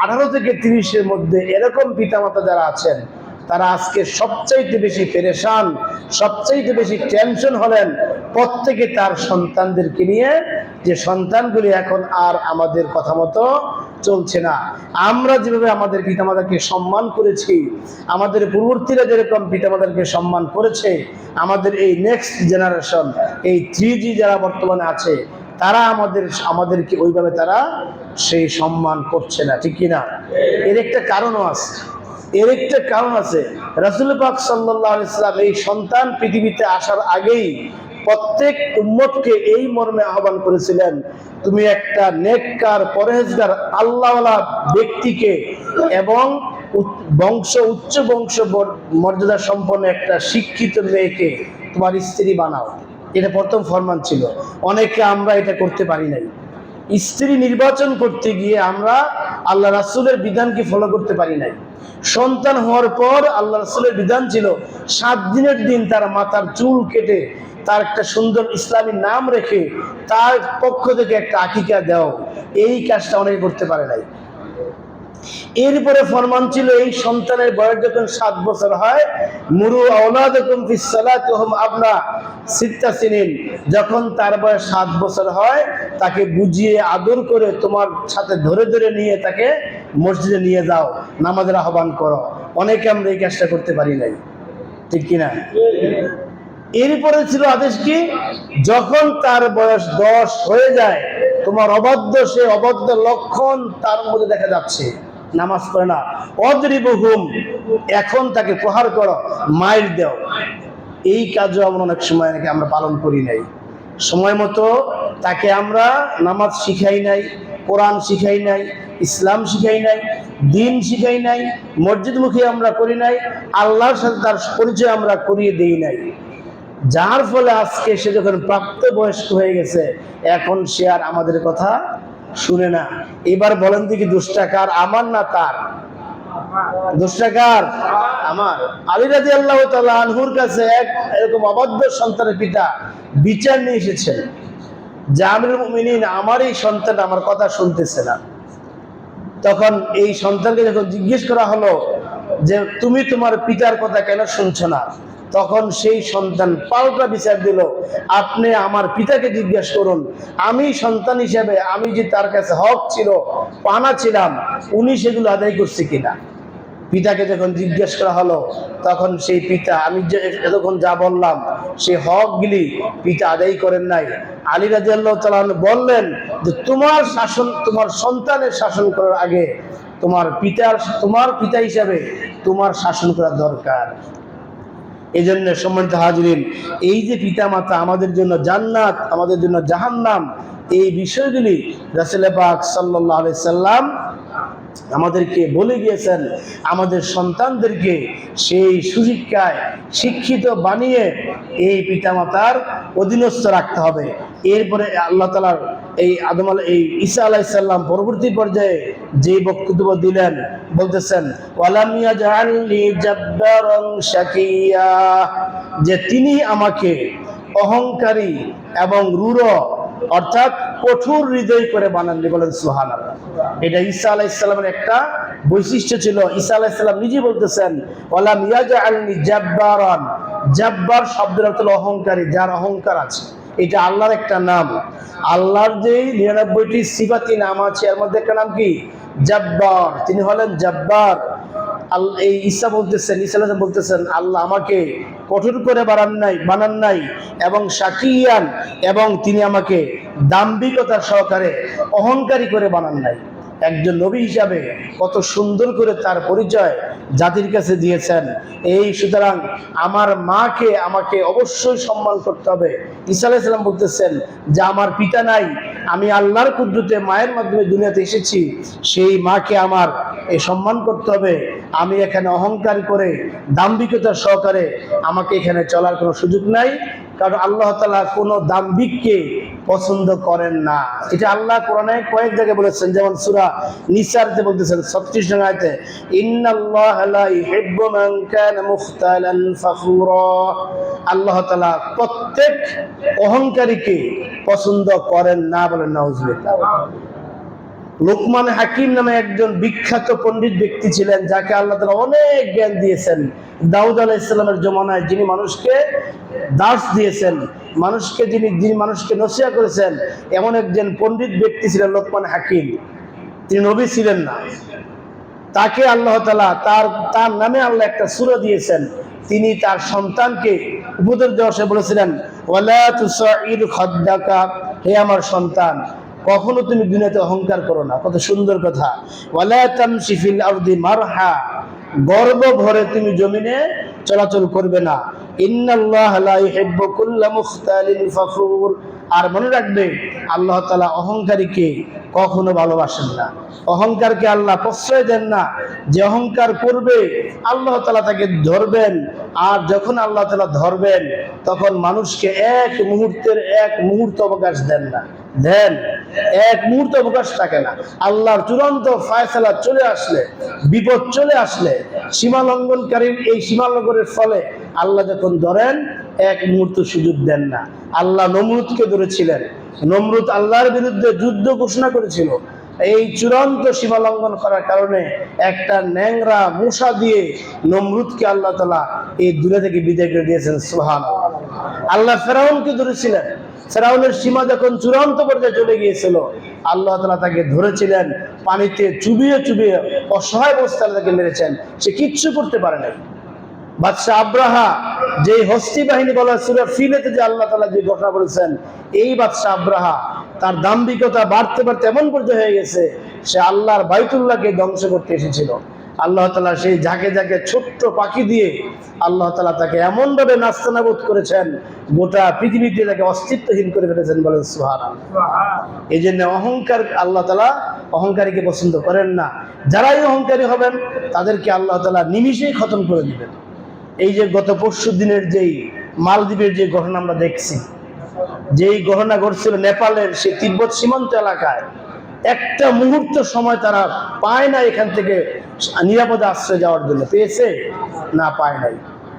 18 থেকে 30-এর মধ্যে, এরকম পিতামাতা যারা আছেন, তারা আজকে সবচাইতে বেশি পেরেশান, সবচাইতে বেশি টেনশন হলেন প্রত্যেকে তার সন্তানদেরকে নিয়ে, যে সন্তানগুলি এখন আর আমাদের কথা মতো চলছে না। আমরা যেভাবে আমাদের পিতামাতাকে সম্মান করেছি, আমাদের পূর্ববর্তীরা যেরকম পিতামাতাকে সম্মান করেছে, আমাদের এই নেক্সট জেনারেশন, এই 3G যারা বর্তমানে আছে, তারা আমাদেরকে ওইভাবে তারা সেই সম্মান করছে না, ঠিক কিনা? এর একটা কারণও আছে, রাসূল পাক সাল্লাল্লাহু আলাইহি ওয়াসাল্লাম এই সন্তান পৃথিবীতে আসার আগেই প্রত্যেক উম্মতকে এই মর্মে আহ্বান করেছিলেন, তুমি একটা নেককার, পরহেজগার, আল্লাহওয়ালা ব্যক্তিকে এবং উচ্চ বংশ মর্যাদা সম্পন্ন একটা শিক্ষিত মেয়েকে তোমার স্ত্রী বানাও। এটা প্রথম ফরমান ছিল। অনেকে আমরা এটা করতে পারি নাই। স্ত্রী নির্বাচন করতে গিয়ে আমরা আল্লাহ রাসূলের বিধানকে ফলো করতে পারি নাই। সন্তান হওয়ার পর আল্লাহ রাসূলের বিধান ছিল 7 দিনের দিন তার মাথার চুল কেটে তার একটা সুন্দর ইসলামী নাম রেখে তার পক্ষ থেকে একটা আকিকা দাও। এই কাজটা অনেকে করতে পারে নাই। এরপরে ফরমান ছিল, এই সন্তানের বয়স যখন 7 বছর হয়, মুরু আওলাদাকুম ফিস সালাতি ওয়া হুম আবনা 6 সিনিন, যখন তার বয়স 7 বছর হয়, তাকে বুঝিয়ে আদর করে তোমার সাথে ধরে ধরে নিয়ে তাকে মসজিদে নিয়ে যাও, নামাজের আহ্বান করো। অনেকে আমরা এই কাজটা করতে পারি নাই, ঠিক কিনা? এরপরে ছিল আদেশ কি, যখন তার বয়স 10 হয়ে যায়, তোমার সে অবাধ্য লক্ষণ তার মধ্যে দেখা যাচ্ছে, নামাজ পড়ে না, অদ্রিবহুম, এখন তাকে প্রহার করো, মাইর দাও। এই কাজও আমরা অনেক সময় আমরা পালন করি নাই। সময় মতো তাকে আমরা নামাজ শিখাই নাই, কোরআন শিখাই নাই, ইসলাম শিখাই নাই, দিন শিখাই নাই, মসজিদমুখী আমরা করি নাই, আল্লাহর সাথে তার পরিচয় আমরা করিয়ে দেই নাই। যার ফলে আজকে সে যখন প্রাপ্তবয়স্ক হয়ে গেছে, এখন সে আর আমাদের কথা শুনে না। এবার বলেন দেখি, দোষটা কার? আমার না তার? দোষটা কার? আমার। আলী রাদিয়াল্লাহু তাআলা আনহুর কাছে এরকম অবাধ্য সন্তানের পিতা বিচার নিয়ে এসেছেন যে, আমিরুল মুমিনিন, আমার এই সন্তান আমার কথা শুনতেছে না। তখন এই সন্তানকে যখন জিজ্ঞেস করা হলো যে, তুমি তোমার পিতার কথা কেন শুনছো না, তখন সেই সন্তান পাল্টা বিচার দিল, আপনি আমার পিতাকে জিজ্ঞেস করুন, আমি সন্তান হিসেবে আমি যে তার কাছে হক ছিল, পানা ছিলাম, উনি সেগুলো আদায় করছে কিনা। পিতাকে যখন জিজ্ঞেস করা হলো, তখন সেই পিতা, আমি যে এতক্ষণ যা বললাম, সেই হকগুলি পিতা আদায় করেন নাই। আলী রাদিয়াল্লাহু তাআলা বললেন যে, তোমার শাসন, তোমার সন্তানের শাসন করার আগে তোমার পিতা হিসাবে তোমার শাসন করা দরকার। এই জন্য সম্মানিত হাজিরিন, এই যে পিতা মাতা আমাদের জন্য জান্নাত, আমাদের জন্য জাহান্নাম, এই বিষয়গুলি রাসূল পাক সাল্লাল্লাহু আলাইহি সাল্লাম আমাদেরকে বলে গিয়েছেন। আমাদের সন্তানদেরকে সেই সুশিক্ষায় শিক্ষিত বানিয়ে এই পিতামাতার অধীনস্থ রাখতে হবে। এরপরে আল্লাহ তাআলার এই ঈসা আলাইহিস সালাম পরবর্তী পর্যায়ে যে বক্তব্য দিলেন, বলতেছেন, ওয়ালাম ইয়াজআলনি জাব্বারান শাকিয়া, যে তিনি আমাকে অহংকারী এবং রূঢ় অর্থাৎ কঠোর হৃদয় করে বানাননি। বলেন সুবহানাল্লাহ। এটা ঈসা আলাইহিস সালামের একটা বৈশিষ্ট্য ছিল। ঈসা আলাইহিস সালাম নিজে বলতেছেন, ওয়ালাম ইয়াজআলনি জাব্বারান, জাব্বার শব্দের অর্থ হলো অহংকারী, যার অহংকার আছে। এটা আল্লাহর একটা নাম। আল্লাহর যে 99টি সিফাতি নাম আছে, এর মধ্যে একটা নাম কি? জাব্বার। তিনি হলেন জাব্বার। এই ঈসা বলতেছেন, আল্লাহ আমাকে কঠোর করে বানান নাই এবং শাকিয়ান, এবং তিনি আমাকে দাম্ভিকতা সহকারে অহংকারী করে বানান নাই। একজন নবী হিসাবে কত সুন্দর করে তার পরিচয় জাতির কাছে দিয়েছেন। সুতরাং আমার মাকে আমাকে অবশ্যই সম্মান করতে হবে। ঈসা আলাইহিস সালাম বলতেছেন যে, আমার পিতা নাই, আমি আল্লাহর কুদরতে মায়ের মাধ্যমে দুনিয়াতে এসেছি, সেই মাকে আমার সম্মান করতে হবে। আমি এখানে অহংকার করে দাম্ভিকতা সহকারে আমাকে এখানে চলার কোনো সুযোগ নাই। কারণ আল্লাহ তাআলা কোনো দাম্ভিককে পছন্দ করেন না। এটা আল্লাহ কোরআনে কয়েক জায়গায় বলেছেন, যেমন সূরা নিসাতে বলতেছেন 36 নং আয়াতে, ইন্নাল্লাহা লা ইউহিব্বু মান কানা মুখতালান ফাখুরা। আল্লাহ তাআলা প্রত্যেক অহংকারীকে পছন্দ করেন না, বলেন নাউজুবিল্লাহ। লোকমান হাকিম নামে একজন বিখ্যাত পণ্ডিত ব্যক্তি ছিলেন, যাকে আল্লাহ তাআলা অনেক জ্ঞান দিয়েছেন। দাউদ আলাইহিস সালামের জমানায় যিনি মানুষকে দাস দিয়েছেন, যিনি মানুষকে নসিহত করেছেন, এমন একজন পণ্ডিত ব্যক্তি ছিলেন লোকমান হাকিম। তিনি নবী ছিলেন না। তাকে আল্লাহ তাআলা তার নামে আল্লাহ একটা সূরা দিয়েছেন। তিনি তার সন্তানকে উপদেশ দেওয়া বলেছিলেন, ওয়ালা তুসাইর খাদ্দাকা, হে আমার সন্তান, কখনো তুমি দুনিয়াতে অহংকার করো না। কত সুন্দর কথা। ওয়ালা তামশি ফিল আরদি মারহা, গর্ব ভরে তুমি জমিনে চলাচল করবে না। ইন্নাল্লাহা লা ইউহিব্বু কুল্লা মুখতালিন ফাখুর। আর মনে রাখবে, আল্লাহ তাআলা অহংকারীকে কখনো ভালোবাসেন না। অহংকারকে আল্লাহ প্রশ্রয় দেন না। যে অহংকার করবে আল্লাহ তাআলা তাকে ধরবেন, আর যখন আল্লাহ তাআলা ধরবেন তখন মানুষকে এক মুহূর্ত অবকাশ দেন না। এক মুহূর্ত অবকাশ থাকে না। আল্লাহর চূড়ান্ত ফায়সালা চলে আসলে, বিপদ চলে আসলে, সীমা লঙ্ঘনকারীর এই সীমা লঙ্ঘনের ফলে আল্লাহ যখন ধরেন এক মুহূর্ত সুযোগ দেন না। আল্লাহ নমরুদকে ধরেছিলেন। নমরুদ আল্লাহর বিরুদ্ধে যুদ্ধ ঘোষণা করেছিল। এই চূড়ান্ত সীমা লঙ্ঘন করার কারণে একটা ন্যাংরা মশা দিয়ে নমরুদকে আল্লাহ তাআলা এই দুনিয়া থেকে বিদায় করে দিয়েছেন। সুবহানাল্লাহ। আল্লাহ ফেরাউনকে ধরেছিলেন। ফেরাউনের সীমা যখন চূড়ান্ত পর্যায়ে চলে গিয়েছিল, আল্লাহ তাআলা তাকে ধরেছিলেন, পানিতে চুবিয়ে চুবিয়ে অসহায় অবস্থায় তাকে মেরেছেন। সে কিচ্ছু করতে পারে নাই। বাদশাহ আব্রাহা, যে হস্তি বাহিনী বলা সূরা ফিলেতে যে আল্লাহ তাআলা যে ঘটনা বলেছেন, এই বাদশাহ আব্রাহা তার দাম্ভিকতা বাড়তে বাড়তে এমন পর্যায়ে হয়ে গেছে, সে আল্লাহর বাইতুল্লাহকে ধ্বংস করতে এসেছিল। আল্লাহ তাআলা সেই ঝাঁকে ঝাঁকে ছোট্ট পাখি দিয়ে আল্লাহ তাআলা তাকে এমন ভাবে নাস্তানাবুদ করেছেন, গোটা পৃথিবীতে তাকে অস্তিত্বহীন করে ফেলেছেন। বলেন সুবহানাল্লাহ। এই জন্য অহংকার, আল্লাহ তাআলা অহংকারীকে পছন্দ করেন না। যারাই অহংকারী হবেন তাদেরকে আল্লাহ তাআলা নিমিষেই খতম করে দিবেন। এই যে গত পরশু দিনের যেই মালদ্বীপের যে ঘটনা আমরা দেখছি, যেই ঘটনা ঘটছিল নেপালের সেই তিব্বত সীমান্ত এলাকায়, একটা মুহূর্ত সময় তারা পায় না এখান থেকে নিরাপদে আশ্রয় যাওয়ার জন্য। পেয়েছে না? পায় নাই।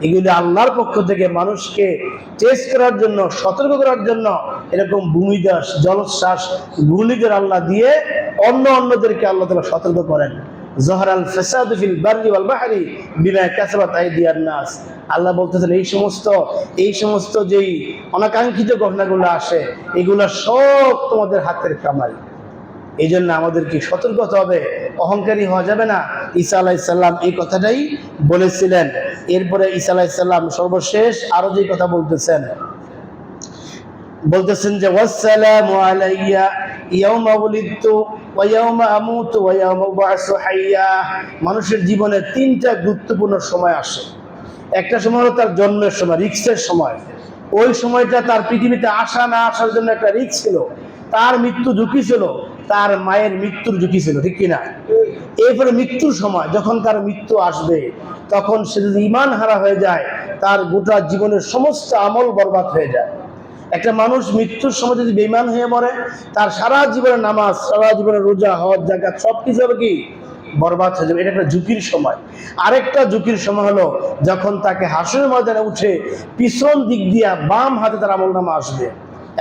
এগুলি আল্লাহর পক্ষ থেকে মানুষকে টেস্ট করার জন্য, সতর্ক করার জন্য এরকম ভূমিধস, জলোচ্ছ্বাস, ঘূর্ণিঝড় আল্লাহ দিয়ে অন্যদেরকে আল্লাহ তাআলা সতর্ক করেন। জহরাল ফাসাদু ফিল বাররি ওয়াল বাহরি বিমা কাসাবাত আইদিয়ান নাস। আল্লাহ বলতেছেন, এই সমস্ত যেই অনাকাঙ্ক্ষিত ঘটনাগুলো আসে, এগুলো সব তোমাদের হাতের কামাই। এই জন্য আমাদেরকে সতর্ক হতে হবে, অহংকারী হওয়া যাবে না। ঈসা আলাইহিস সালাম এই কথাটাই বলেছিলেন। এরপরে ঈসা আলাইহিস সালাম সর্বশেষ আরো যে কথা বলতেছেন যে ওয়াসসালামু আলাইয়া ইয়াউমা উলিদতু ওয়া ইয়াউমা আমুতু ওয়া ইয়াউমা উবআসু হাইয়া। মানুষের জীবনে তিনটা গুরুত্বপূর্ণ সময় আসে। একটা সময় হলো তার জন্মের সময়, রিস্কের সময়। ওই সময়টা তার পৃথিবীতে আসা না আসার জন্য একটা রিস্ক ছিল। তার মৃত্যু ঝুঁকি ছিল, তার মায়ের মৃত্যুর ঝুঁকি ছিল, ঠিক কিনা? এরপরে মৃত্যুর সময়, যখন তার মৃত্যু আসবে, তখন সে যদি ঈমান হারা হয়ে যায়, তার গোটা জীবনের সমস্ত আমল বরবাদ হয়ে যায়। একটা মানুষ মৃত্যুর সময় যদি বেঈমান হয়ে মরে, তার সারা জীবনের নামাজ, সারা জীবনের রোজা, হজ, যাকাত সবকিছু হবে কি? বরবাদ হয়ে যাবে। এটা একটা ঝুঁকির সময়। আরেকটা ঝুঁকির সময় হলো যখন তাকে হাসরের ময়দানে উঠে পিছন দিক দিয়া বাম হাতে তার আমলনামা আসবে,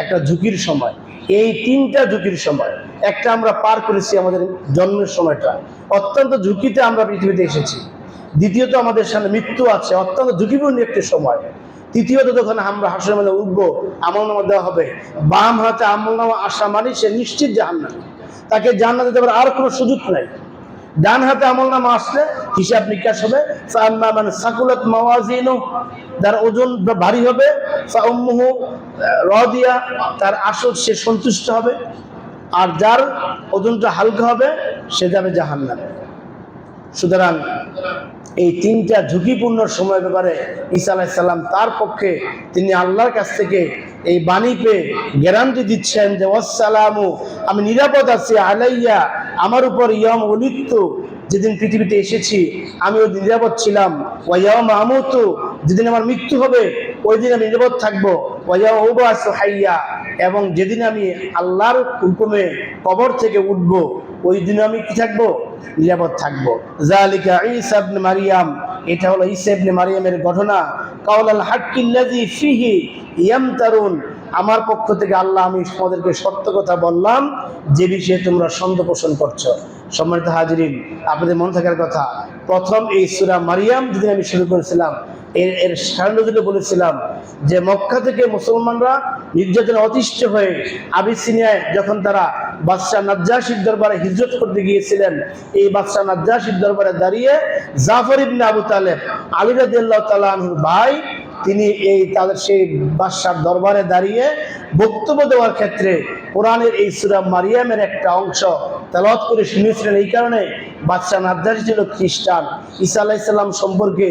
একটা ঝুঁকির সময়। এই তিনটা ঝুঁকির সময়। একটা আমরা পার করেছি, আমাদের জন্মের সময়টা অত্যন্ত ঝুঁকিতে আমরা পৃথিবীতে এসেছি। দ্বিতীয়ত আমাদের সামনে মৃত্যু আছে, অত্যন্ত ঝুঁকিপূর্ণ একটি সময়। তৃতীয়ত যখন আমরা হাসরের মধ্যে উঠবো, আমলনামা দেওয়া হবে, বাম হাতে আমলনামা আসা মানে সে নিশ্চিত জাহান্নামী, তাকে জান্নাতে দেওয়ার আর কোনো সুযোগ নাই। ডান হাতে আমলনামা আসলে হিসাব নিকাশ হবে। ফাআম্মা মান সাকুলাত মাওয়াজিনু, যার ওজন ভারী হবে, ফাউম্মুহু রাদিয়া, তার আসল সে সন্তুষ্ট হবে। আর যার ওজনটা হালকা হবে সে যাবে জাহান্নামে। সুতরাং এই তিনটা ঝুঁকিপূর্ণ সময়ের ব্যাপারে ঈসা আলাইহিস সালাম তার পক্ষে তিনি আল্লাহর কাছ থেকে এই বাণী পেয়ে গ্যারান্টি দিচ্ছেন যে ওয়াসসালামু, আমি নিরাপদ আছি, আলাইয়া, আমার উপর, ইয়াউমা উলিদতু, যেদিন পৃথিবীতে এসেছি আমি ওই দিন নিরাপদ ছিলাম, ওয়া ইয়াউমা আমুতু, যেদিন আমার মৃত্যু হবে ওই দিন আমি নিরাপদ থাকবো, ওয়ায়াউবাসু হাইয়া, এবং যেদিন আমি আল্লাহর হুকুমে কবর থেকে উঠব ওই দিন আমি কি থাকবো? নিরাপদ থাকবো। যালিকা ঈসা ইবনে মারইয়াম, এটা হলো ঈসা ইবনে মারইয়ামের ঘটনা। কাউলাল হাক্কিল্লাযী ফীহি ইয়ামতারুন, আমার পক্ষ থেকে আল্লাহ আমি তোমাদেরকে সত্য কথা বললাম যে বিষয়ে তোমরা সন্দেহ পোষণ করছো। সম্মানিত হাজিরিন, আপনাদের মনে থাকার কথা, প্রথম এই সূরা মারিয়াম যেদিন আমি শুরু করেছিলাম এর সারণীতে বলেছিলাম যে মক্কা থেকে মুসলমানরা নির্যাতনে অতিষ্ঠ হয়ে আবিসিনিয়ায় যখন তারা বাদশাহ নাজ্জাশীর দরবারে হিজরত করতে গিয়েছিলেন, এই বাদশাহ নাজ্জাশীর দরবারে দাঁড়িয়ে জাফর ইবনে আবু তালেব, আলী রাদিয়াল্লাহু তাআলা আনহুর ভাই, তিনি এই তাদের সেই বাদশার দরবারে দাঁড়িয়ে বক্তব্য দেওয়ার ক্ষেত্রে কোরআনের এই সূরা মারিয়ামের একটা অংশ তেলাওয়াত করে শুনিয়েছিলেন। এই কারণে বাদশাহ নাজ্জাশী ছিল খ্রিস্টান। ঈসা আলাইহিস সালাম সম্পর্কে,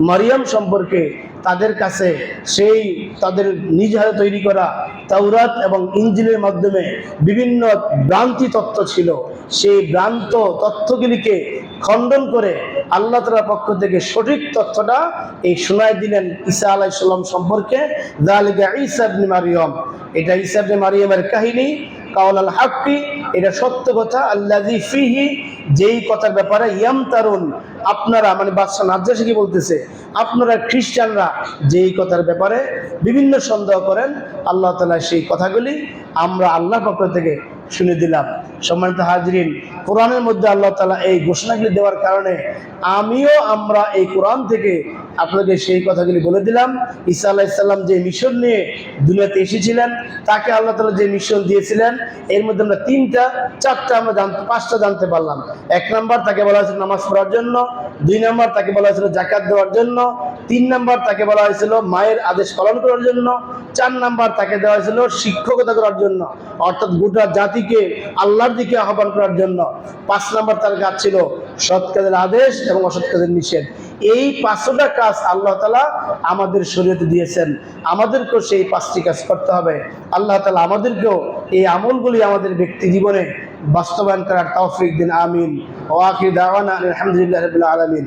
মারিয়াম সম্পর্কে তাদের কাছে সেই তাদের নিজ হাতে তৈরি করা তাওরাত এবং ইনজিলের মাধ্যমে বিভিন্ন ভ্রান্তি তত্ত্ব ছিল। সেই ভ্রান্ত তথ্যগুলিকে খণ্ডন করে আল্লাহ তাআলার পক্ষ থেকে সঠিক তথ্যটা এই শোনায় দিলেন ঈসা আলাইহিস সালাম সম্পর্কে। যালিকা ঈসা ইবনে মারইয়াম, এটা ঈসা ইবনে মারইয়ামের কাহিনী। কাউলাল হাক্কি, এটা সত্য কথা। আল্লাযী ফীহি, যেই কথার ব্যাপারে ইয়ামতারুন, আপনারা মানে বাদশাহ নাজ্জাশী কি বলতেছে, আপনারা খ্রিস্টানরা যেই কথার ব্যাপারে বিভিন্ন সন্দেহ করেন, আল্লাহ তাআলা সেই কথাগুলি আমরা আল্লাহর পক্ষ থেকে শুনে দিলাম। সম্মানিত হাজিরিন, কোরআনের মধ্যে আল্লাহ তাআলা এই ঘোষণাগুলি দেওয়ার কারণে আমরা এই কোরআন থেকে আপনাকে সেই কথাগুলি বলে দিলাম। ঈসা আলাইহিস সালাম যে মিশন নিয়ে দুনিয়াতে এসেছিলেন, তাকে আল্লাহ তাআলা যে মিশন দিয়েছিলেন, এর মধ্যে আমরা পাঁচটা জানতে পারলাম। 1 নাম্বার, তাকে বলা হয়েছিল নামাজ পড়ার জন্য। 2 নাম্বার, তাকে বলা হয়েছিল যাকাত দেওয়ার জন্য। 3 নাম্বার, তাকে বলা হয়েছিল মায়ের আদেশ পালন করার জন্য। 4 নাম্বার, তাকে দেওয়া হয়েছিল শিক্ষকতা করার জন্য, অর্থাৎ গোটা জাতিকে আল্লাহর দিকে আহ্বান করার জন্য। 5 নাম্বার, তার কাজ ছিল সৎ কাজের আদেশ এবং অসৎ কাজের নিষেধ। এই 5টা কাজ আল্লাহ তাআলা আমাদের শরীয়তে দিয়েছেন, আমাদেরকেও সেই 5টি কাজ করতে হবে। আল্লাহ তাআলা আমাদেরকেও এই আমলগুলি আমাদের ব্যক্তি জীবনে বাস্তবায়ন করার তৌফিক দিন। আমিন। ওয়া আখিরু দাওয়ানা আলহামদুলিল্লাহি রাব্বিল আলামিন।